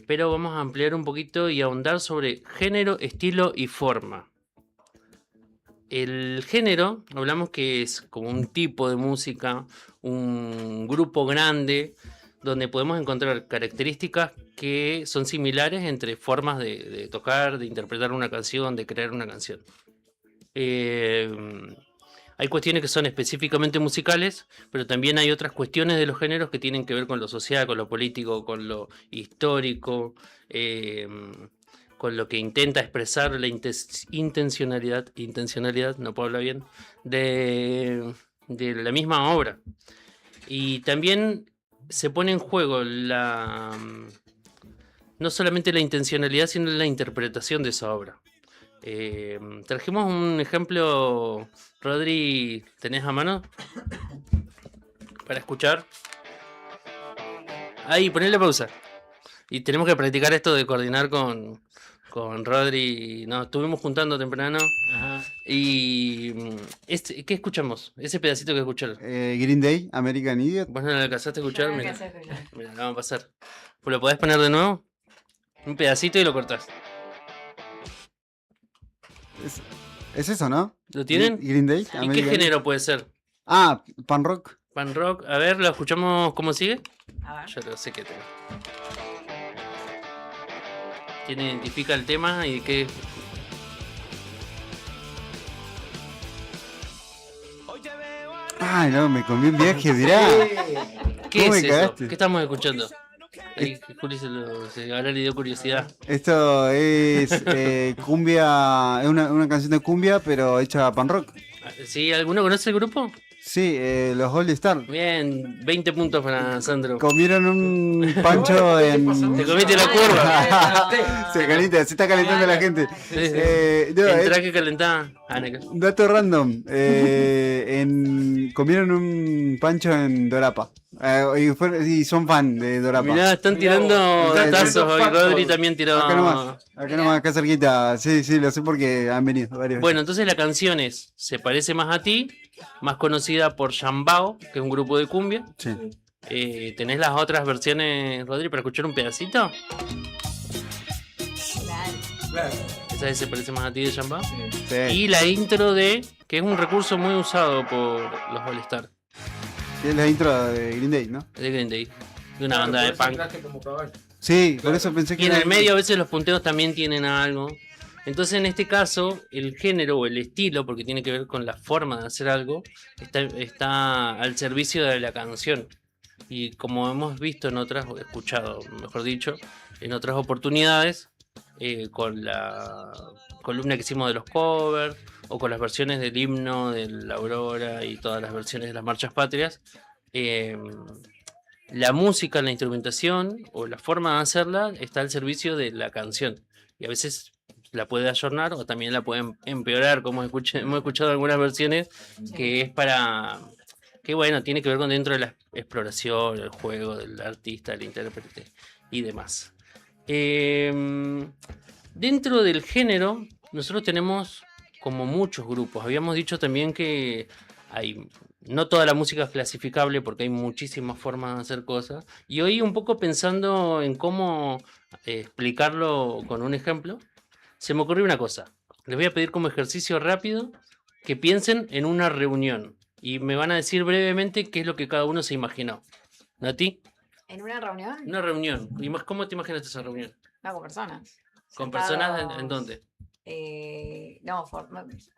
pero vamos a ampliar un poquito y ahondar sobre género, estilo y forma. El género, hablamos que es como un tipo de música, un grupo grande, donde podemos encontrar características que son similares entre formas de tocar, de interpretar una canción, de crear una canción. Hay cuestiones que son específicamente musicales, pero también hay otras cuestiones de los géneros que tienen que ver con lo social, con lo político, con lo histórico, con lo que intenta expresar la intencionalidad, no puedo hablar bien, de la misma obra. Y también se pone en juego no solamente la intencionalidad, sino la interpretación de esa obra. Trajimos un ejemplo, Rodri, ¿tenés a mano? Para escuchar. Ahí, ponle pausa. Y tenemos que practicar esto de coordinar con Rodri. Nos estuvimos juntando temprano. Ajá. Y ¿qué escuchamos? Ese pedacito que escucharon. Green Day, American Idiot. ¿Vos no lo alcanzaste a escuchar? Yo no Mira, alcancé a escuchar. mira, la vamos a pasar. Pues lo podés poner de nuevo. Un pedacito y lo cortás. Es eso, ¿no? ¿Lo tienen? Green Day, ¿Y qué American género puede ser? Ah, pan rock. Pan rock. A ver, ¿lo escuchamos cómo sigue? A ver. Yo lo sé que tengo. ¿Quién identifica el tema y qué? Ay, no, me comí un viaje, mirá. ¿Qué ¿Cómo es me eso? cagaste? ¿Qué estamos escuchando? Ahí, Juli ahora le dio curiosidad. Esto es cumbia, es una canción de cumbia, pero hecha pan rock. ¿Sí? ¿Alguno conoce el grupo? Sí, los All Star. Bien, 20 puntos para Sandro. Comieron un pancho en. Te comiste la curva. Se está calentando la gente. No, Entrá que calentá. dato random. Comieron un pancho en Dorapa. Y son fan de Dorapa. Mirá, están tirando datazos hoy. Rodri también tiró. Acá nomás, acá cerquita. Sí, lo sé porque han venido varios. Bueno, entonces la canción es Se parece más a ti, más conocida por Shambao, que es un grupo de cumbia. Sí. ¿Tenés las otras versiones, Rodri, para escuchar un pedacito? Esa es Se parece más a ti de Shambao. Sí. Y la intro que es un recurso muy usado por los All Star. Que es la intro de Green Day, ¿no? De Green Day. De una banda de punk. Sí, por eso pensé que Y en era- el medio a veces los punteos también tienen algo. Entonces en este caso el género o el estilo, porque tiene que ver con la forma de hacer algo, está al servicio de la canción. Y como hemos visto en otras, o escuchado mejor dicho, en otras oportunidades, con la columna que hicimos de los covers, o con las versiones del himno de la Aurora y todas las versiones de las marchas patrias, la música, la instrumentación o la forma de hacerla está al servicio de la canción. Y a veces la puede ayornar o también la puede empeorar, como hemos escuchado algunas versiones, que es para... que bueno, tiene que ver con dentro de la exploración, el juego del artista, el intérprete y demás. Dentro del género, nosotros tenemos como muchos grupos. Habíamos dicho también que no toda la música es clasificable porque hay muchísimas formas de hacer cosas. Y hoy un poco pensando en cómo explicarlo con un ejemplo, se me ocurrió una cosa. Les voy a pedir como ejercicio rápido que piensen en una reunión. Y me van a decir brevemente qué es lo que cada uno se imaginó. ¿Nati? ¿En una reunión? Una reunión. ¿Cómo te imaginaste esa reunión? No, con personas. ¿Con Sentados- personas en dónde?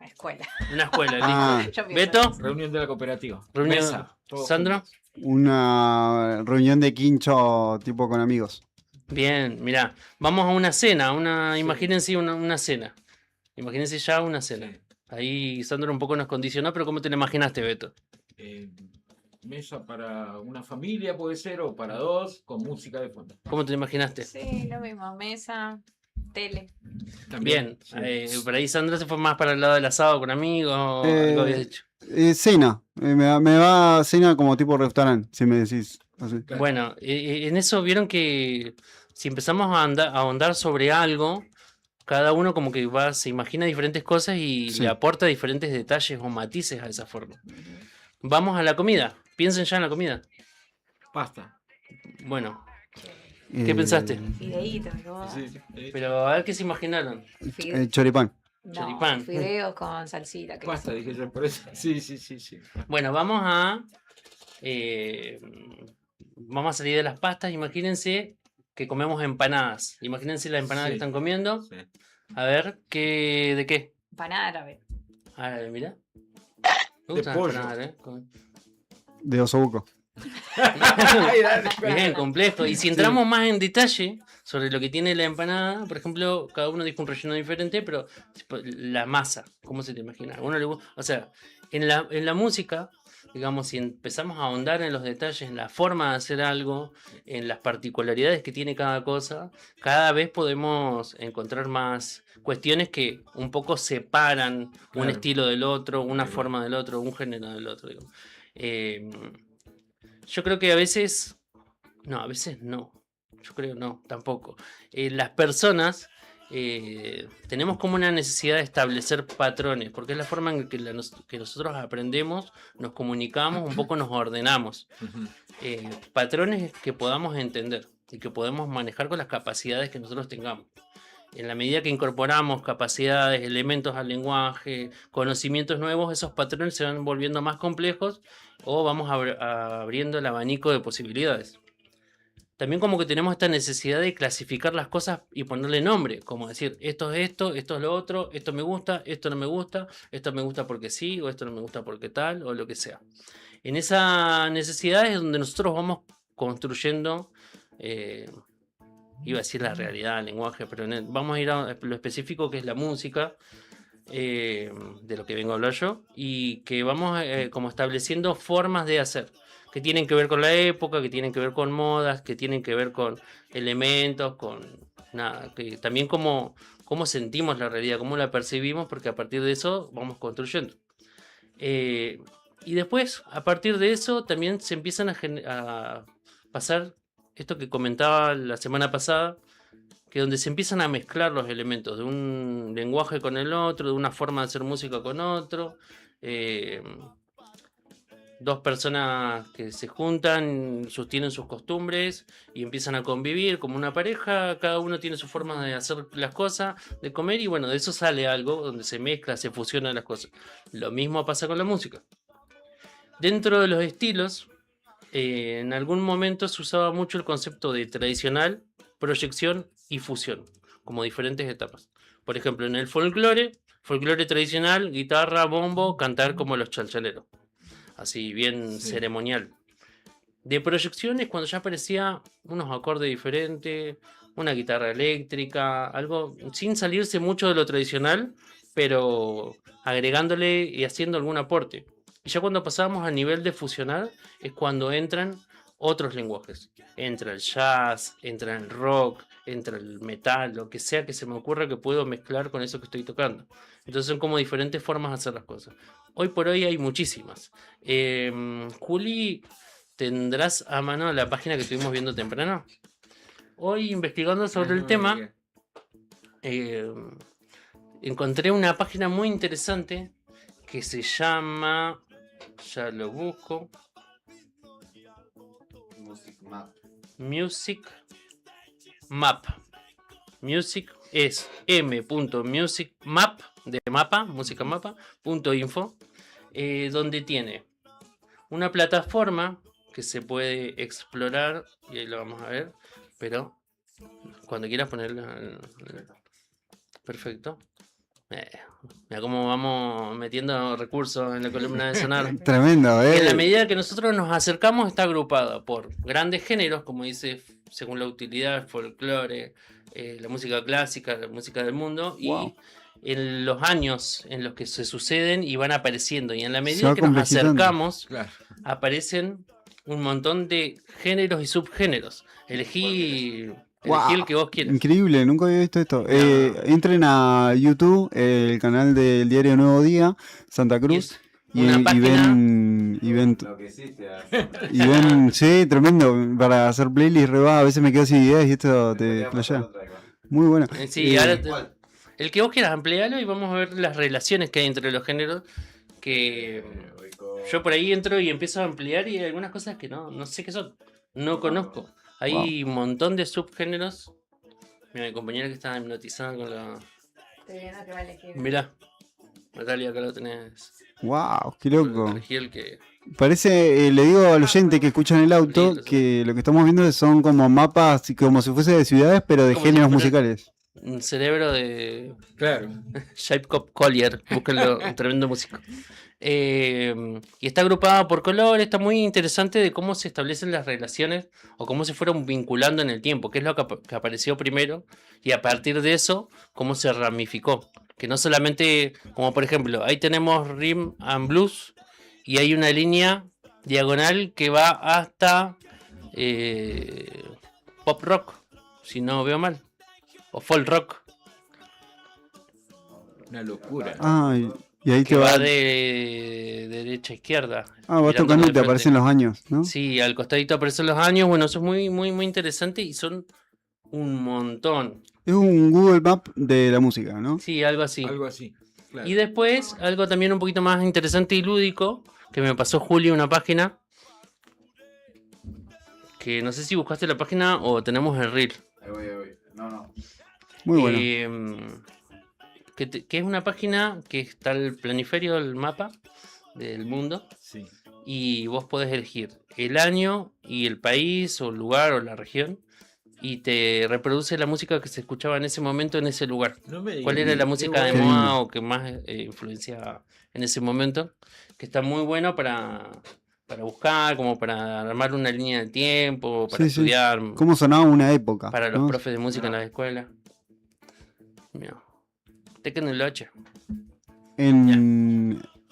Escuela. Una escuela, Ah. listo. Yo pienso ¿Beto? eso. Reunión de la cooperativa. Reunión. Mesa, todo ¿Sandro? Una reunión de quincho tipo con amigos. Bien, mirá. Vamos a una cena. Imagínense una cena. Imagínense ya una cena. Ahí Sandro un poco nos condicionó, pero ¿cómo te la imaginaste, Beto? mesa para una familia, puede ser, o para dos, con música de fondo. ¿Cómo te imaginaste? Sí, lo mismo, mesa, tele. Bien, sí. por ahí Sandra se fue más para el lado del asado con amigos, algo habías dicho. Cena. Me va cena como tipo restaurante, si me decís así. Bueno, en eso vieron que si empezamos a ahondar sobre algo, cada uno como que se imagina diferentes cosas y Sí. le aporta diferentes detalles o matices a esa forma. Vamos a la comida. Piensen ya en la comida. Pasta. Bueno, ¿qué pensaste? Fideíto, ¿no? Pero a ver qué se imaginaron. Choripán. No, Choripán. fideos con salsita. Pasta, dije yo, por eso. Sí. Bueno, vamos a salir de las pastas. Imagínense que comemos empanadas. Imagínense la empanada Sí. que están comiendo. A ver, ¿de qué? Empanada árabe. Árabe, mira. Me De gusta la pollo. empanada árabe. De osobuco. Bien, complejo. Y si entramos más en detalle sobre lo que tiene la empanada, por ejemplo, cada uno dijo un relleno diferente, pero tipo, la masa, ¿cómo se te imagina? A uno o sea, en la música, digamos, si empezamos a ahondar en los detalles, en la forma de hacer algo, en las particularidades que tiene cada cosa, cada vez podemos encontrar más cuestiones que un poco separan un Claro. estilo del otro, una forma del otro, un género del otro, digamos. Yo creo que a veces no. Yo creo no, tampoco. Las personas tenemos como una necesidad de establecer patrones, porque es la forma en que nosotros aprendemos, nos comunicamos, un poco nos ordenamos. Patrones que podamos entender y que podemos manejar con las capacidades que nosotros tengamos. En la medida que incorporamos capacidades, elementos al lenguaje, conocimientos nuevos, esos patrones se van volviendo más complejos o vamos abriendo el abanico de posibilidades. También como que tenemos esta necesidad de clasificar las cosas y ponerle nombre, como decir, esto es esto es lo otro, esto me gusta, esto no me gusta, esto me gusta porque sí, o esto no me gusta porque tal, o lo que sea. En esa necesidad es donde nosotros vamos construyendo, iba a decir la realidad, el lenguaje, pero vamos a ir a lo específico que es la música, de lo que vengo a hablar yo, y que vamos como estableciendo formas de hacer, que tienen que ver con la época, que tienen que ver con modas, que tienen que ver con elementos, con nada, que también cómo sentimos la realidad, cómo la percibimos, porque a partir de eso vamos construyendo. Y después, a partir de eso, también se empiezan a pasar esto que comentaba la semana pasada, que donde se empiezan a mezclar los elementos de un lenguaje con el otro, de una forma de hacer música con otro. Dos personas que se juntan, sostienen sus costumbres y empiezan a convivir como una pareja, cada uno tiene su forma de hacer las cosas, de comer, y bueno, de eso sale algo donde se mezcla, se fusionan las cosas. Lo mismo pasa con la música. Dentro de los estilos, en algún momento se usaba mucho el concepto de tradicional, proyección y fusión, como diferentes etapas. Por ejemplo, en el folclore tradicional, guitarra, bombo, cantar como los chalchaleros. Así, bien ceremonial. De proyecciones, cuando ya aparecía unos acordes diferentes, una guitarra eléctrica, algo sin salirse mucho de lo tradicional, pero agregándole y haciendo algún aporte. Y ya cuando pasamos a nivel de fusionar, es cuando entran otros lenguajes. Entra el jazz, entra el rock, entra el metal, lo que sea que se me ocurra que puedo mezclar con eso que estoy tocando. Entonces son como diferentes formas de hacer las cosas. Hoy por hoy hay muchísimas. Juli, ¿tendrás a mano la página que estuvimos viendo temprano? Hoy investigando sobre el tema, encontré una página muy interesante que se llama, ya lo busco, Music Map. Music es m.musicmap de mapa, música mapa.info, donde tiene una plataforma que se puede explorar, y ahí lo vamos a ver, pero cuando quieras ponerla. Perfecto. Mira cómo vamos metiendo recursos en la columna de sonar. Tremendo, En la medida que nosotros nos acercamos, está agrupado por grandes géneros, como dice, según la utilidad, folclore, la música clásica, la música del mundo, Wow. en los años en los que se suceden y van apareciendo. Y en la Se medida va que nos complejizando. acercamos, Claro. aparecen un montón de géneros y subgéneros. Elegí Guau, el que vos quieras. increíble, nunca había visto esto. Entren a YouTube, el canal del diario Nuevo Día, Santa Cruz, y, una y página- ven, y ven, sí, tremendo, para hacer playlist re va, a veces me quedo sin ideas y esto te flashea. Muy bueno. Sí, ahora el que vos quieras, ampliarlo y vamos a ver las relaciones que hay entre los géneros. Que yo por ahí entro y empiezo a ampliar y hay algunas cosas que no sé qué son, no conozco. Hay un montón de subgéneros. Mira, mi compañera que está hipnotizada con la. Mirá, Natalia, acá lo tenés. Wow, qué loco. Elegí el que. Parece, le digo al oyente que escucha en el auto que lo que estamos viendo son como mapas, como si fuese de ciudades, pero de Como si géneros fuera- musicales. Un cerebro de. Claro. Jacob Collier, búsquenlo, un tremendo músico. Y está agrupada por color, está muy interesante de cómo se establecen las relaciones o cómo se fueron vinculando en el tiempo, qué es lo que apareció primero y a partir de eso, cómo se ramificó. Que no solamente, como por ejemplo, ahí tenemos Rhythm and Blues y hay una línea diagonal que va hasta pop rock, si no veo mal, o folk rock. Una locura. Ah, y ahí Que te va va. de derecha a izquierda. Ah, vas mirando tocando y de te frente. aparecen los años, ¿no? Sí, al costadito aparecen los años. Bueno, eso es muy, muy, muy interesante y son un montón. Es un Google Map de la música, ¿no? Sí, algo así. Algo así. Claro. Y después, algo también un poquito más interesante y lúdico, que me pasó Juli, una página. Que no sé si buscaste la página o tenemos el reel. No. Muy bueno. Que es una página que está el planiferio del mapa del mundo. Sí. Y vos podés elegir el año y el país o el lugar o la región. Y te reproduce la música que se escuchaba en ese momento en ese lugar. No me digas. ¿Cuál era la música de bueno. moda o que más influenciaba en ese momento? Que está muy bueno para buscar, como para armar una línea de tiempo, para Sí, sí. estudiar, ¿Cómo sonaba una época? para los ¿no? profes de música en las escuelas. Mira. Tecnología.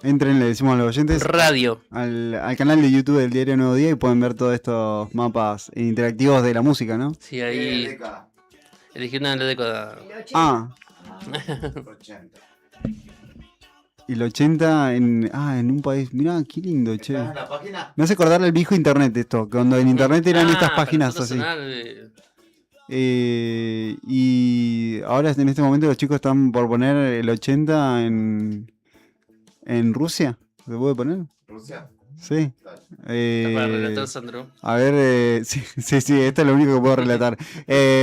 Entren, le decimos a los oyentes, Radio. al canal de YouTube del Diario Nuevo Día y pueden ver todos estos mapas interactivos de la música, ¿no? Sí, ahí. Elegí una de la década. Ah, y el 80 en un país. Mirá, qué lindo, che. la página? Me hace acordar el viejo internet esto, cuando en internet eran estas para páginas hacerlo así. sonar, Y ahora en este momento los chicos están por poner el 80 en Rusia. ¿Se puede poner? ¿Rusia? Sí. para relatar, Sandro. A ver, sí, esto es lo único que puedo relatar.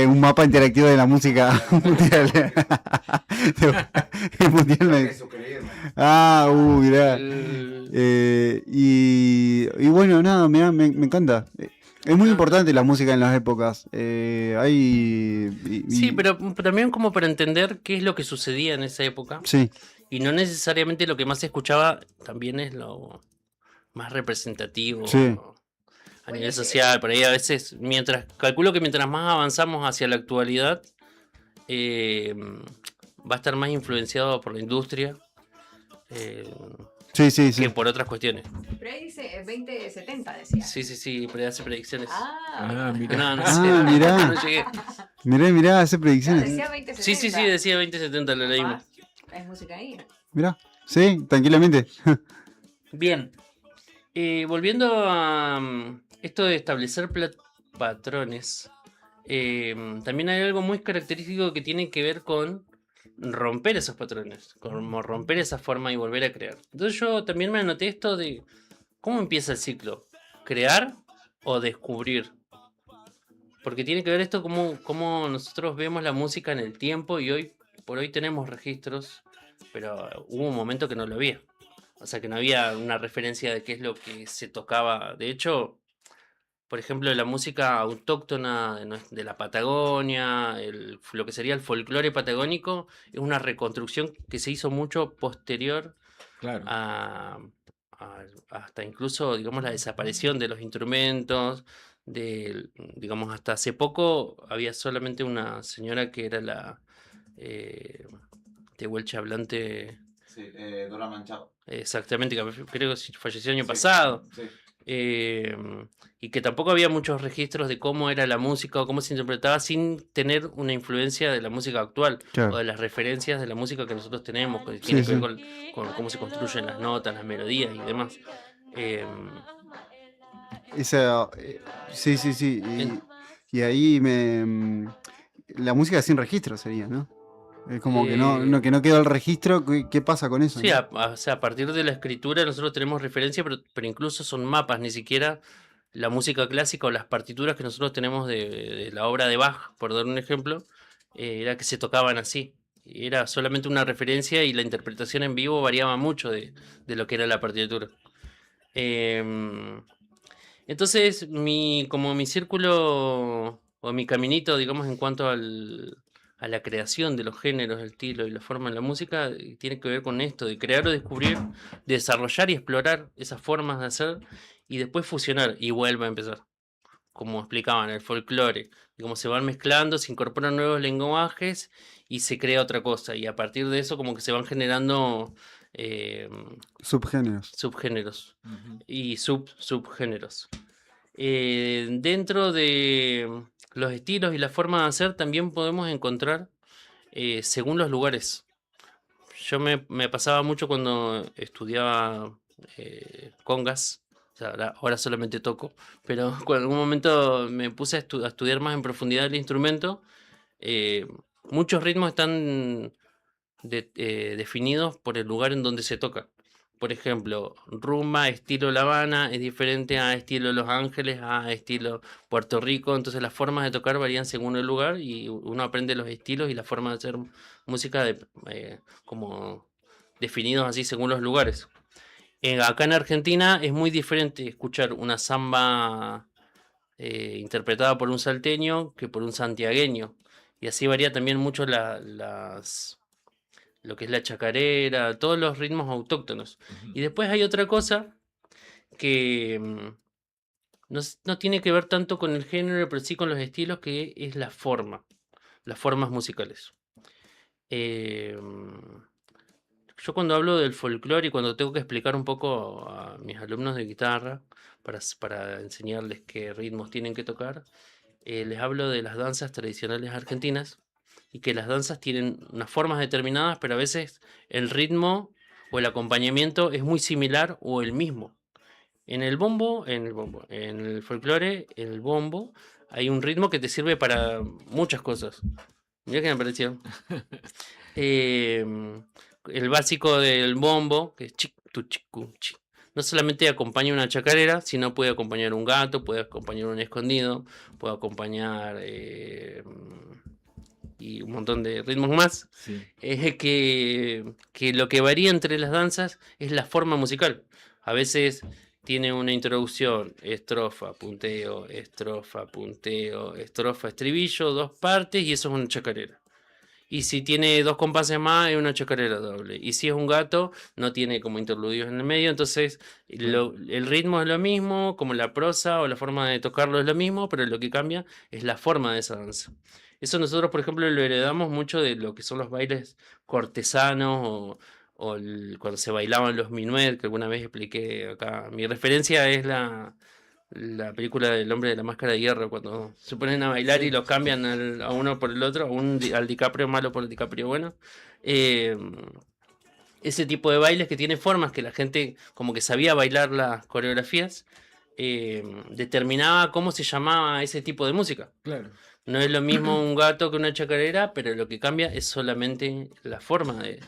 Un mapa interactivo de la música mundial. Mundial. Ah, mirá. Y bueno, nada, mirá, me encanta. Es muy importante la música en las épocas. Sí, pero también como para entender qué es lo que sucedía en esa época. Sí. Y no necesariamente lo que más se escuchaba también es lo más representativo Sí. a nivel social. Por ahí a veces, calculo que mientras más avanzamos hacia la actualidad, va a estar más influenciado por la industria Sí. que por otras cuestiones. Pero ahí dice 2070, decía. Sí, pero hace predicciones. mirá. No, no Ah, sé. mirá. No llegué. Mirá, hace predicciones. Decía 2070. Sí, decía 2070, lo leímos. Hay música ahí. Mirá, sí, tranquilamente. Bien. Volviendo a esto de establecer patrones, también hay algo muy característico que tiene que ver con romper esos patrones, como romper esa forma y volver a crear. Entonces yo también me anoté esto de cómo empieza el ciclo, crear o descubrir. Porque tiene que ver esto cómo nosotros vemos la música en el tiempo y hoy por hoy tenemos registros, pero hubo un momento que no lo había. O sea que no había una referencia de qué es lo que se tocaba. De hecho, por ejemplo, la música autóctona de la Patagonia, lo que sería el folclore patagónico, es una reconstrucción que se hizo mucho posterior Claro. hasta incluso, digamos, la desaparición de los instrumentos. Digamos, hasta hace poco había solamente una señora que era tehuelche hablante. Sí, Dora Manchado. Exactamente, que creo que falleció el año pasado. Sí. Y que tampoco había muchos registros de cómo era la música o cómo se interpretaba sin tener una influencia de la música actual Claro. o de las referencias de la música que nosotros tenemos, que Sí, tiene que sí. ver con cómo se construyen las notas, las melodías y demás. Esa, sí, sí, sí. Y ahí la música sin registro sería, ¿no? Es como que que no quedó el registro. ¿Qué pasa con eso? Sí, ¿no? o sea, a partir de la escritura nosotros tenemos referencia, pero incluso son mapas, ni siquiera la música clásica o las partituras que nosotros tenemos de la obra de Bach, por dar un ejemplo, era que se tocaban así. Era solamente una referencia y la interpretación en vivo variaba mucho de lo que era la partitura. Entonces, como mi círculo o mi caminito, digamos, en cuanto a la creación de los géneros, el estilo y la forma en la música, tiene que ver con esto, de crear o descubrir, desarrollar y explorar esas formas de hacer y después fusionar y vuelve a empezar. Como explicaban, el folclore, y cómo se van mezclando, se incorporan nuevos lenguajes y se crea otra cosa. Y a partir de eso como que se van generando Subgéneros. subgéneros y subgéneros. Dentro de los estilos y la forma de hacer también podemos encontrar según los lugares. Yo me pasaba mucho cuando estudiaba congas. O sea, ahora solamente toco, pero en algún momento me puse a estudiar más en profundidad el instrumento. Muchos ritmos están definidos por el lugar en donde se toca. Por ejemplo, rumba estilo La Habana es diferente a estilo Los Ángeles, a estilo Puerto Rico. Entonces las formas de tocar varían según el lugar y uno aprende los estilos y la forma de hacer música como definidos así según los lugares. Acá en Argentina es muy diferente escuchar una samba interpretada por un salteño que por un santiagueño. Y así varía también mucho lo que es la chacarera, todos los ritmos autóctonos. Y después hay otra cosa que no tiene que ver tanto con el género, pero sí con los estilos, que es la forma, las formas musicales. Yo cuando hablo del folclore y cuando tengo que explicar un poco a mis alumnos de guitarra para enseñarles qué ritmos tienen que tocar, les hablo de las danzas tradicionales argentinas y que las danzas tienen unas formas determinadas, pero a veces el ritmo o el acompañamiento es muy similar o el mismo. En el folclore, en el bombo, hay un ritmo que te sirve para muchas cosas. Mirá que me pareció. El básico del bombo, que es chic, tu, chicu, chic, no solamente acompaña una chacarera, sino puede acompañar un gato, puede acompañar un escondido, puede acompañar y un montón de ritmos más. Sí. Es que lo que varía entre las danzas es la forma musical. A veces tiene una introducción, estrofa, punteo, estribillo, dos partes, y eso es una chacarera. Y si tiene dos compases más, es una chacarera doble. Y si es un gato, no tiene como interludios en el medio. Entonces, el ritmo es lo mismo, como la prosa o la forma de tocarlo es lo mismo, pero lo que cambia es la forma de esa danza. Eso nosotros, por ejemplo, lo heredamos mucho de lo que son los bailes cortesanos o cuando se bailaban los minuet, que alguna vez expliqué acá. Mi referencia es la película del hombre de la máscara de hierro, cuando se ponen a bailar y los cambian a uno por el otro, al DiCaprio malo por el DiCaprio bueno. Ese tipo de bailes que tiene formas que la gente como que sabía bailar las coreografías, determinaba cómo se llamaba ese tipo de música. Claro. No es lo mismo un gato que una chacarera, pero lo que cambia es solamente la forma de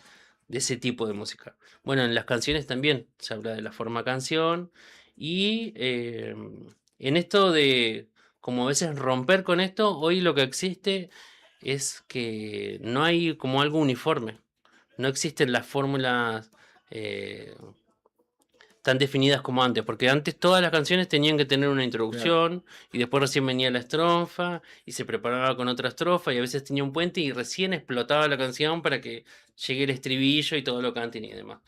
ese tipo de música. Bueno, en las canciones también se habla de la forma canción. Y en esto de, como a veces romper con esto, hoy lo que existe es que no hay como algo uniforme. No existen las fórmulas tan definidas como antes, porque antes todas las canciones tenían que tener una introducción y después recién venía la estrofa y se preparaba con otra estrofa y a veces tenía un puente y recién explotaba la canción para que llegue el estribillo y todo lo canten y demás.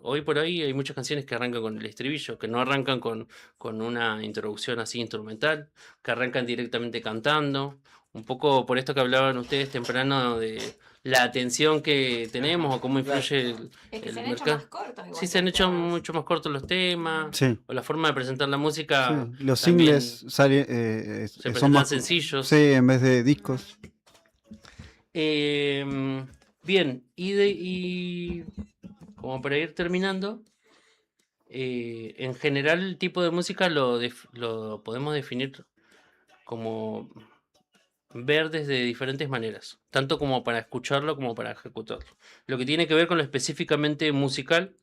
Hoy por hoy hay muchas canciones que arrancan con el estribillo, que no arrancan con una introducción así instrumental, que arrancan directamente cantando un poco por esto que hablaban ustedes temprano de la atención que tenemos o cómo influye Es que el se han hecho mercado. más cortos igual Sí, se han los hecho temas. mucho más cortos los temas, Sí. o la forma de presentar la Sí, música los también singles salen, se son presentan más sencillos. sí, en vez de discos. Bien, y como para ir terminando, en general el tipo de música lo podemos definir como ver desde diferentes maneras, tanto como para escucharlo como para ejecutarlo. Lo que tiene que ver con lo específicamente musical,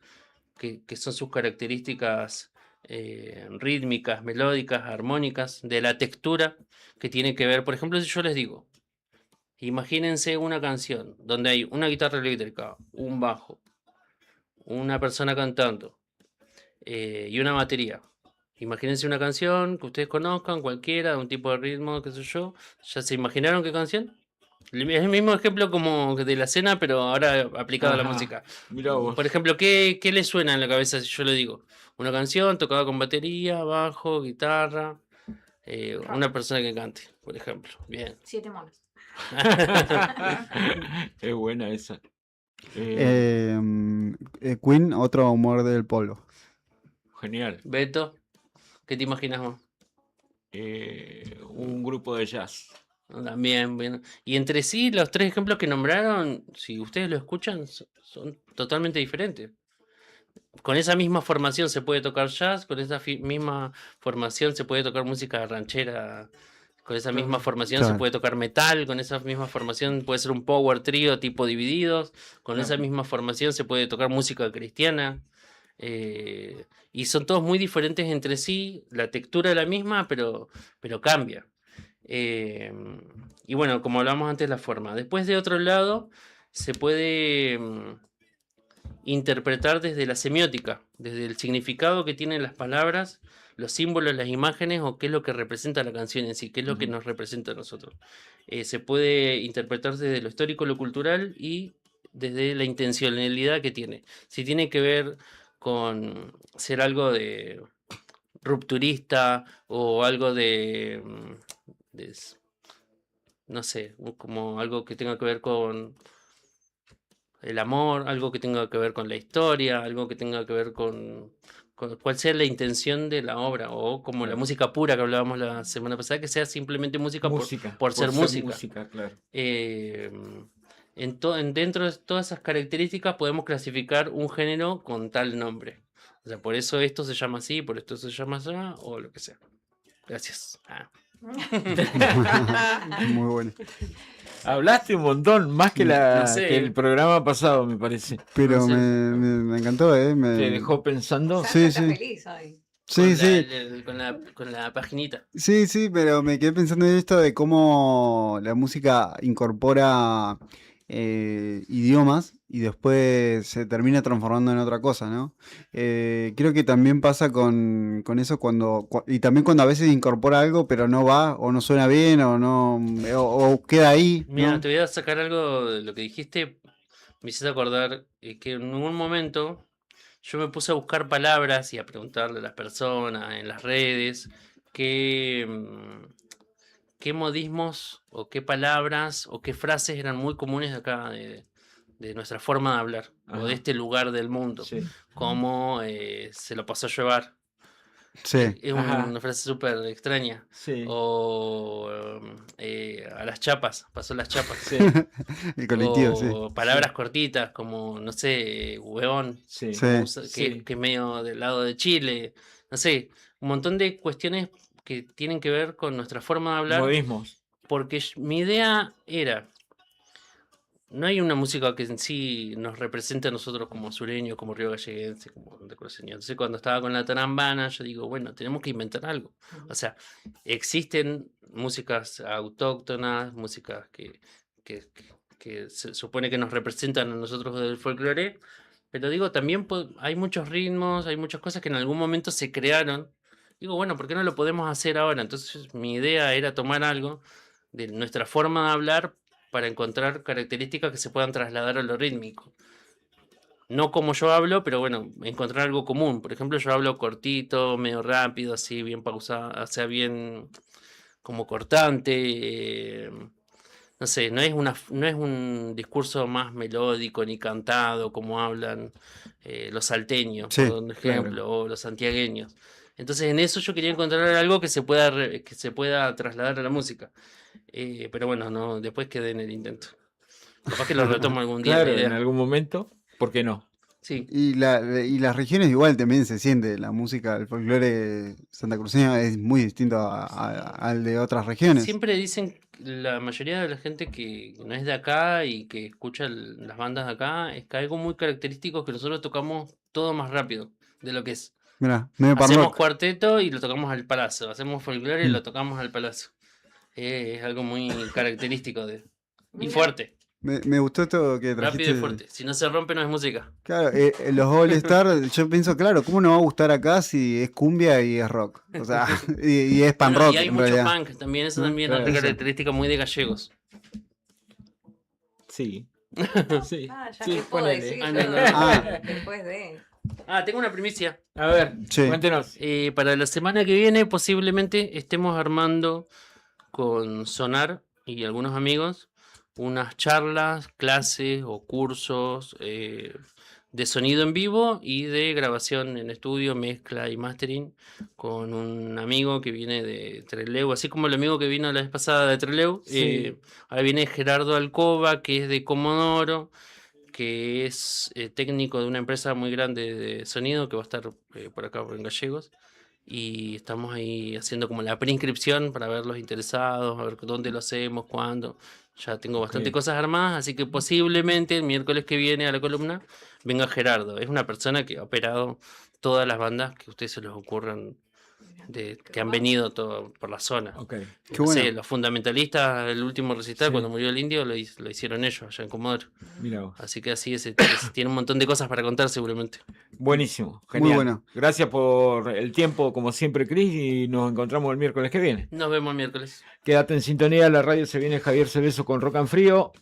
que son sus características rítmicas, melódicas, armónicas, de la textura, que tiene que ver, por ejemplo, si yo les digo, imagínense una canción donde hay una guitarra eléctrica, un bajo, una persona cantando y una batería. Imagínense una canción que ustedes conozcan, cualquiera, de un tipo de ritmo, qué sé yo. ¿Ya se imaginaron qué canción? Es el mismo ejemplo como de la cena, pero ahora aplicado a la Ajá, música. mirá vos. Por ejemplo, ¿qué les suena en la cabeza si yo le digo? Una canción tocada con batería, bajo, guitarra, una persona que cante, por ejemplo. Bien. 7 monos. Es buena esa. Queen, otro humor del polvo. Genial. Beto, ¿qué te imaginas vos? Un grupo de jazz. También, bien. Y entre sí, los tres ejemplos que nombraron, si ustedes lo escuchan, son totalmente diferentes. Con esa misma formación se puede tocar jazz, con esa misma formación se puede tocar música ranchera, con esa misma formación se Claro. puede tocar metal, con esa misma formación puede ser un power trio tipo Divididos, con esa Claro. misma formación se puede tocar música cristiana. Y son todos muy diferentes entre sí, la textura es la misma, pero cambia. Y bueno, como hablamos antes, la forma. Después, de otro lado, se puede interpretar desde la semiótica, desde el significado que tienen las palabras, los símbolos, las imágenes, o qué es lo que representa la canción en sí, qué es lo que nos representa a nosotros. Se puede interpretar desde lo histórico, lo cultural y desde la intencionalidad que tiene. Si tiene que ver con ser algo de rupturista o algo no sé, como algo que tenga que ver con el amor, algo que tenga que ver con la historia, algo que tenga que ver con cuál sea la intención de la obra, o como la Claro. música pura que hablábamos la semana pasada, que sea simplemente música, Música, por ser música. música, claro. Dentro de todas esas características podemos clasificar un género con tal nombre. O sea, por eso esto se llama así, por esto se llama así, o lo que sea. Gracias. Muy bueno. Hablaste un montón, más que, No sé. que el programa pasado, me parece. Pero No sé. me encantó, ¿Te dejó pensando? Sí, Está sí. feliz hoy. Sí, sí. Con la paginita. Sí, sí, pero me quedé pensando en esto de cómo la música incorpora idiomas y después se termina transformando en otra cosa, ¿no? Creo que también pasa con eso y también cuando a veces incorpora algo pero no va o no suena bien o no o queda ahí, Mira, ¿no? te voy a sacar algo de lo que dijiste. Me hiciste acordar que en un momento yo me puse a buscar palabras y a preguntarle a las personas en las redes qué modismos o qué palabras o qué frases eran muy comunes acá de nuestra forma de hablar o Ajá. de este lugar del mundo. Sí. Como se lo pasó a llevar. Sí. Es Ajá. una frase súper extraña. Sí. O a las chapas, pasó las chapas. Sí. El colectivo, sí. O palabras cortitas como, no sé, hueón, Sí. Sí. que es medio del lado de Chile. No sé, un montón de cuestiones que tienen que ver con nuestra forma de hablar. Modismos. Porque mi idea era, no hay una música que en sí nos represente a nosotros como sureños, como río galleguense, como de cruceño. Entonces cuando estaba con la tarambana, yo digo, bueno, tenemos que inventar algo. O sea, existen músicas autóctonas, músicas que se supone que nos representan a nosotros del folclore, pero digo, también hay muchos ritmos, hay muchas cosas que en algún momento se crearon. Digo, bueno, ¿por qué no lo podemos hacer ahora? Entonces mi idea era tomar algo de nuestra forma de hablar para encontrar características que se puedan trasladar a lo rítmico. No como yo hablo, pero bueno, encontrar algo común. Por ejemplo, yo hablo cortito, medio rápido, así, bien pausado, o sea, bien como cortante. No sé, no es un discurso más melódico ni cantado como hablan los salteños, Sí, por ejemplo, o los santiagueños. Entonces en eso yo quería encontrar algo que se pueda trasladar a la música. Pero bueno, no, después quedé en el intento. Capaz que lo retomo algún día. Claro, la idea. en algún momento, ¿por qué no? Sí. Y las regiones igual también se siente, la música, el folclore santacruceño es muy distinto al de otras regiones. Siempre dicen la mayoría de la gente que no es de acá y que escucha las bandas de acá, es que algo muy característico es que nosotros tocamos todo más rápido de lo que es. Mirá, medio Hacemos parrock. cuarteto y lo tocamos al palazo, hacemos folclore y Mm. lo tocamos al palazo. Es algo muy característico y fuerte, Me gustó esto que rápido y trajiste. fuerte. Si no se rompe no es música. Claro, los All Star, yo pienso, claro, ¿cómo no va a gustar acá si es cumbia y es rock? O sea, y es pan Bueno, rock y hay en mucho realidad. punk también, eso ¿No? también Claro, es otra eso. característica muy de gallegos. Sí. Sí. Ah, ya Sí, que puedo ponele. decir Ah, yo no, no. después de... Tengo una primicia. A ver, Sí. cuéntenos. Para la semana que viene posiblemente estemos armando con Sonar y algunos amigos unas charlas, clases o cursos de sonido en vivo y de grabación en estudio, mezcla y mastering con un amigo que viene de Trelew, así como el amigo que vino la vez pasada de Trelew. Sí. Ahora viene Gerardo Alcoba, que es de Comodoro, que es técnico de una empresa muy grande de sonido que va a estar por acá en Gallegos. Y estamos ahí haciendo como la preinscripción para ver los interesados, a ver dónde lo hacemos, cuándo. Ya tengo bastante Ok. cosas armadas, así que posiblemente el miércoles que viene a la columna venga Gerardo. Es una persona que ha operado todas las bandas que a ustedes se les ocurran que han venido por la zona. Ok. Qué No sé, bueno. los fundamentalistas del último recital, Sí. cuando murió el indio, lo hicieron ellos allá en Comodoro. Mira vos. Así que así tiene un montón de cosas para contar seguramente. Buenísimo, Muy genial. bueno. Gracias por el tiempo, como siempre, Cris, y nos encontramos el miércoles que viene. Nos vemos el miércoles. Quédate en sintonía, la radio se viene Javier Cebeso con Rock and Frío.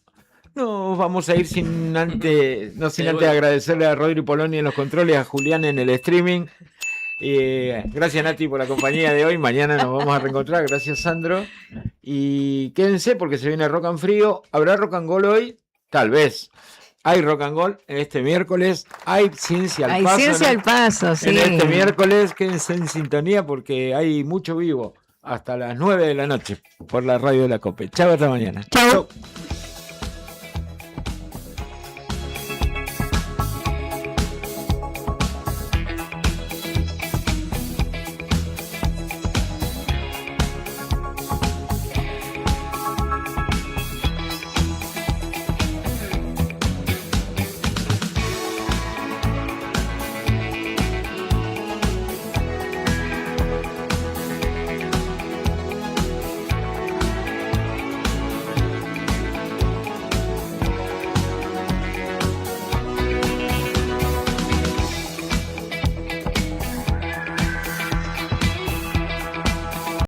Nos vamos a ir sin antes, no sin Sí, antes bueno. agradecerle a Rodri Poloni en los controles, a Julián en el streaming. Gracias Nati por la compañía de hoy. Mañana nos vamos a reencontrar. Gracias Sandro. Y quédense porque se viene Rock and Frío. ¿Habrá Rock and Roll hoy? Tal vez. Hay Rock and Roll este miércoles. Hay Ciencia al Hay Paso. ciencia al paso, sí. En este miércoles quédense en sintonía porque hay mucho vivo hasta las 9 de la noche por la radio de la COPE. Chao, hasta mañana. Chau. Chau.